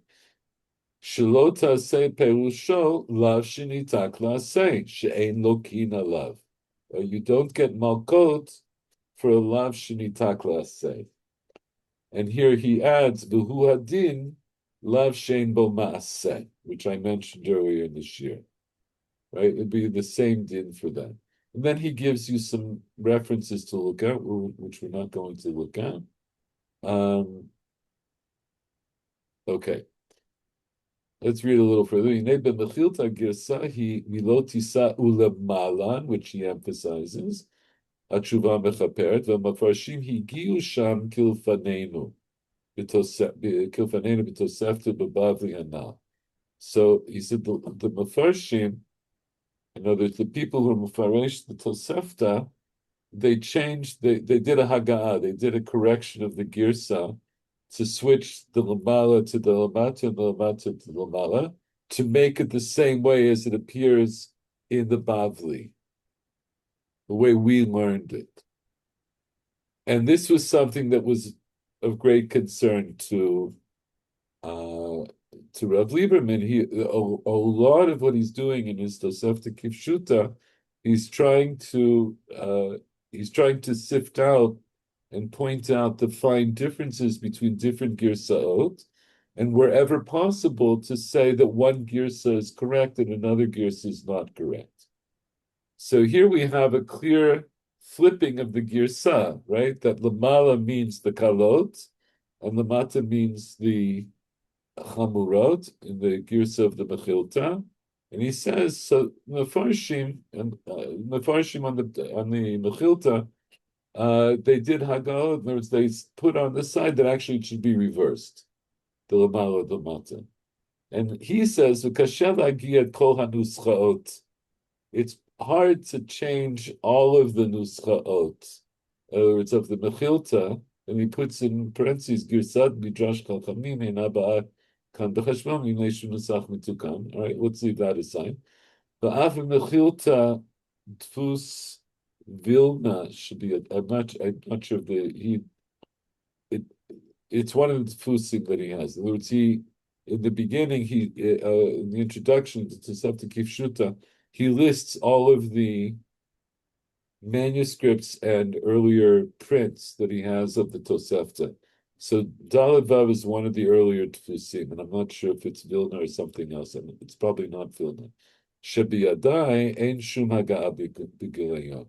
Speaker 1: Shelota say perusho lav shinita klase she'ein lokina lav. You don't get malkot for a lav shinita klase. And here he adds v'hu hadin lav shein bo ma'aseh, which I mentioned earlier in this year. Right, it'd be the same din for that. And then he gives you some references to look at, which we're not going to look at. Okay. Let's read a little further. Which he emphasizes. התשובה מכפרת, והמפרשים הגיעו שם כלפנינו בתוספתא בבבלי הנ"ל. So he said the Mefarshim, in other words, the people who Mefarish the Tosefta, they did a Haga'ah, they did a correction of the Girsa to switch the Lamala to the Lamata and the Lamata to the Lamala to make it the same way as it appears in the Bavli, the way we learned it. And this was something that was of great concern to Rav Lieberman. A lot of what he's doing in his Tosefta Kifshuta, he's trying to sift out and point out the fine differences between different girsaot, and wherever possible to say that one girsa is correct and another girsa is not correct. So here we have a clear flipping of the girsa, right? That lamala means the kalot, and lamata means the chamurot in the girsa of the mechilta. And he says, so mefarshim and mefarshim on the mechilta, they did hagah. In other words, they put on the side that actually it should be reversed, the lamala the mata. And he says, it's hard to change all of the nuschaot. In other words, of the mechilta, and he puts in parentheses, girsad midrash kalchamim enaba'a kan b'chashbon yimeshu nusach mitukan. All right, let's leave that aside. The af mechilta tfus Vilna should be. I'm not sure if it's one of the tfusim that he has. In other words, in the beginning, in the introduction to Tosefta Kifshuta, he lists all of the manuscripts and earlier prints that he has of the Tosefta. So Daled Vav is one of the earlier tfusim, and I'm not sure if it's Vilna or something else. I mean, it's probably not Vilna. Shebiyadai ein shum haga'ah b'gilayon.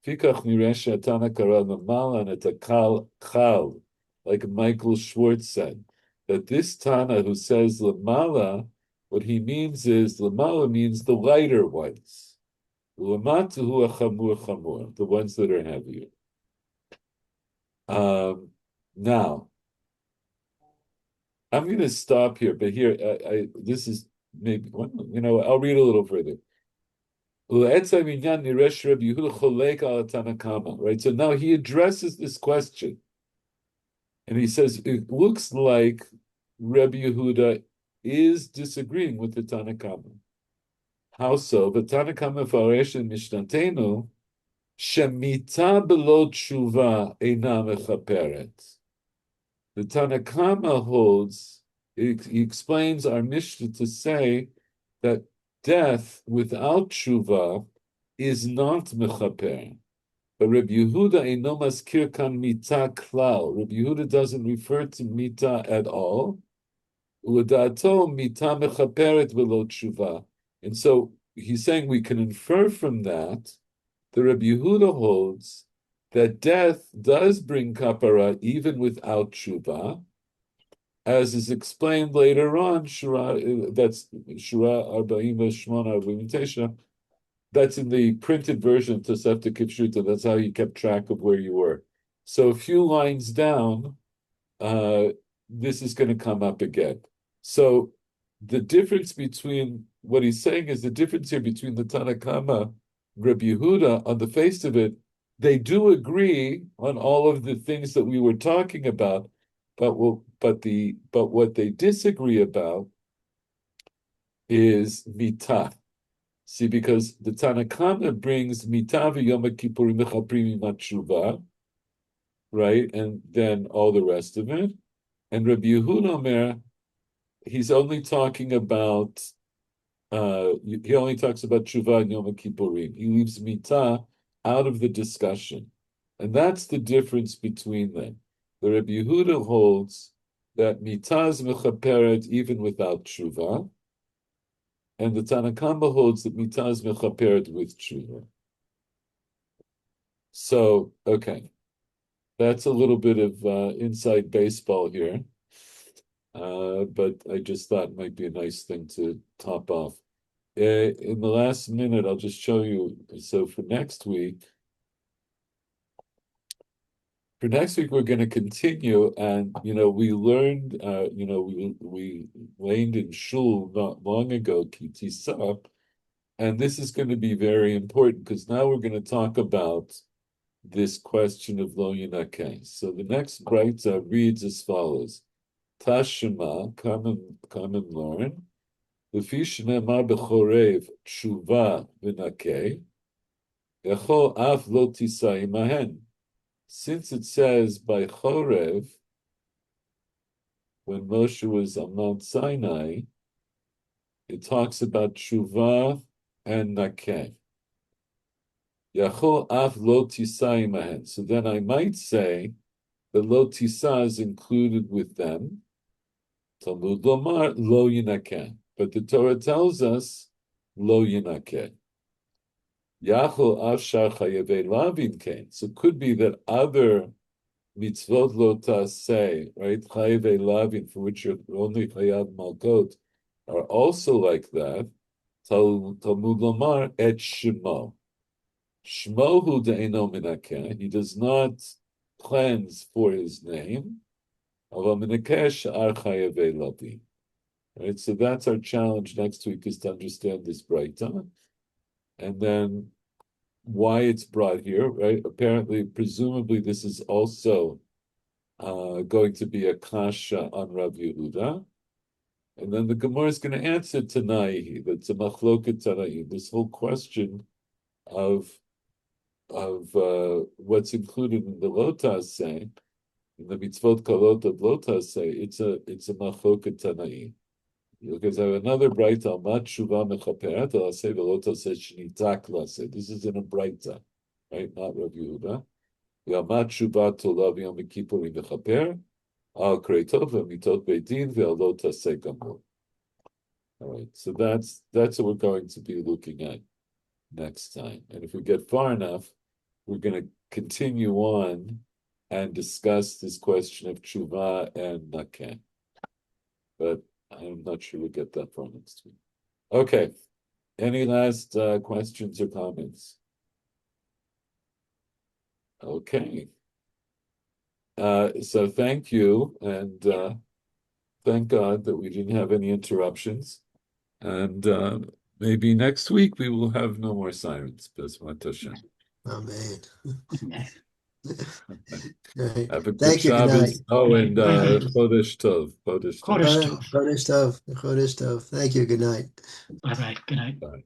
Speaker 1: Fikach nireh she'atana kara lamala, and it's a kal, like Michael Schwartz said, that this Tana who says lamala, what he means is lamala means the lighter ones. Lamatuhu achamur chamur, the ones that are heavier. Now, I'm going to stop here, but here, this is maybe, I'll read a little further. Right, so now he addresses this question, and he says, it looks like Rabbi Yehuda is disagreeing with the Tanna Kama. How so? The Tanna Kama faresh in Mishnatenu, shemita belo tshuva eina mechaperet. The Tanna Kama holds, he explains our Mishnah to say that death without tshuva is not mechaper. But Rabbi Yehuda eino maskir kan mita klal. Rabbi Yehuda doesn't refer to mita at all. U'dato mita mechaperet v'lo tshuva. And so he's saying we can infer from that the Rabbi Yehuda holds that death does bring kapara even without tshuva, as is explained later on. That's Shura Arba'im Shmona Arba'im Tesha. That's in the printed version of Tosefta Kipshuta. That's how he kept track of where you were. So a few lines down, this is going to come up again. So the difference between what he's saying is the difference here between the Tanna Kama and Rabbi Yehuda. On the face of it, they do agree on all of the things that we were talking about, but what they disagree about is mitah. See, because the Tanna Kama brings mitah v'yom kippurim mechaprim imat, right, and then all the rest of it. And Rabbi Yehuda Omer, he's only talking about, he only talks about tshuva and Yom Kippurim. He leaves mitah out of the discussion. And that's the difference between them. The Rabbi Yehuda holds that mitah is mechaperet even without tshuva, and the Tanna Kama holds that mitah is mechaperet with tshuva. So, okay. That's a little bit of inside baseball here. But I just thought it might be a nice thing to top off. In the last minute, I'll just show you. So for next week, we're going to continue, and we learned, we learned in shul not long ago kitisa, and this is going to be very important because now we're going to talk about this question of lo yinakeh. So the next brayta reads as follows. Tashima, come and learn. Lefi shneimar b'chorev tshuva v'nakeh, yachol af lo tisa imahen. Since it says by Chorev, when Moshe was on Mount Sinai, it talks about tshuva and nakeh. Yachol af lo tisa imahen. So then I might say that lo tisa is included with them. Talmud lomar lo yinakeh, but the Torah tells us lo yinakeh. Yachol avshar chayavei lavin kain. So it could be that other mitzvot lo taseh, right, chayavei lavin, for which you're only chayav malkot, are also like that. Talmud lomar et shemo. Shmo hu de'eno minakeh. He does not cleanse for his name. Right, so that's our challenge next week, is to understand this brayta, and then why it's brought here. Right? Apparently, presumably, this is also going to be a kasha on Rav Yehuda, and then the Gemara is going to answer Tanai. That's a machloket Tanai. This whole question of what's included in the Lotas saying. In the mitzvot kalot of lotas say it's a machoket tanai. Because I have another brayta, mat shuva mechaperet. I'll say the lotas says shnitak lase. This is in a brayta, right? Not Rav Yehuda. Mat shuva tolav yom kippurim mechaper. Al kreitov mitot beitin ve'al lotas say gamur. All right, so that's what we're going to be looking at next time. And if we get far enough, we're going to continue on and discuss this question of tshuva and nakeh. But I'm not sure we'll get that far next week. Okay. Any last questions or comments? Okay. So thank you, and thank God that we didn't have any interruptions. And maybe next week we will have no more sirens. B'ezrat Hashem.
Speaker 3: Amen.
Speaker 2: Amen.
Speaker 3: Right.
Speaker 1: Have a good
Speaker 3: Thank you. Good night.
Speaker 1: Shabbos. Oh, and
Speaker 2: Thank you.
Speaker 1: Chodesh Tov. Chodesh Tov.
Speaker 2: Chodesh Tov.
Speaker 3: Chodesh Tov. Chodesh Tov. Thank you. Good night.
Speaker 2: Bye bye. Good night.
Speaker 1: Bye.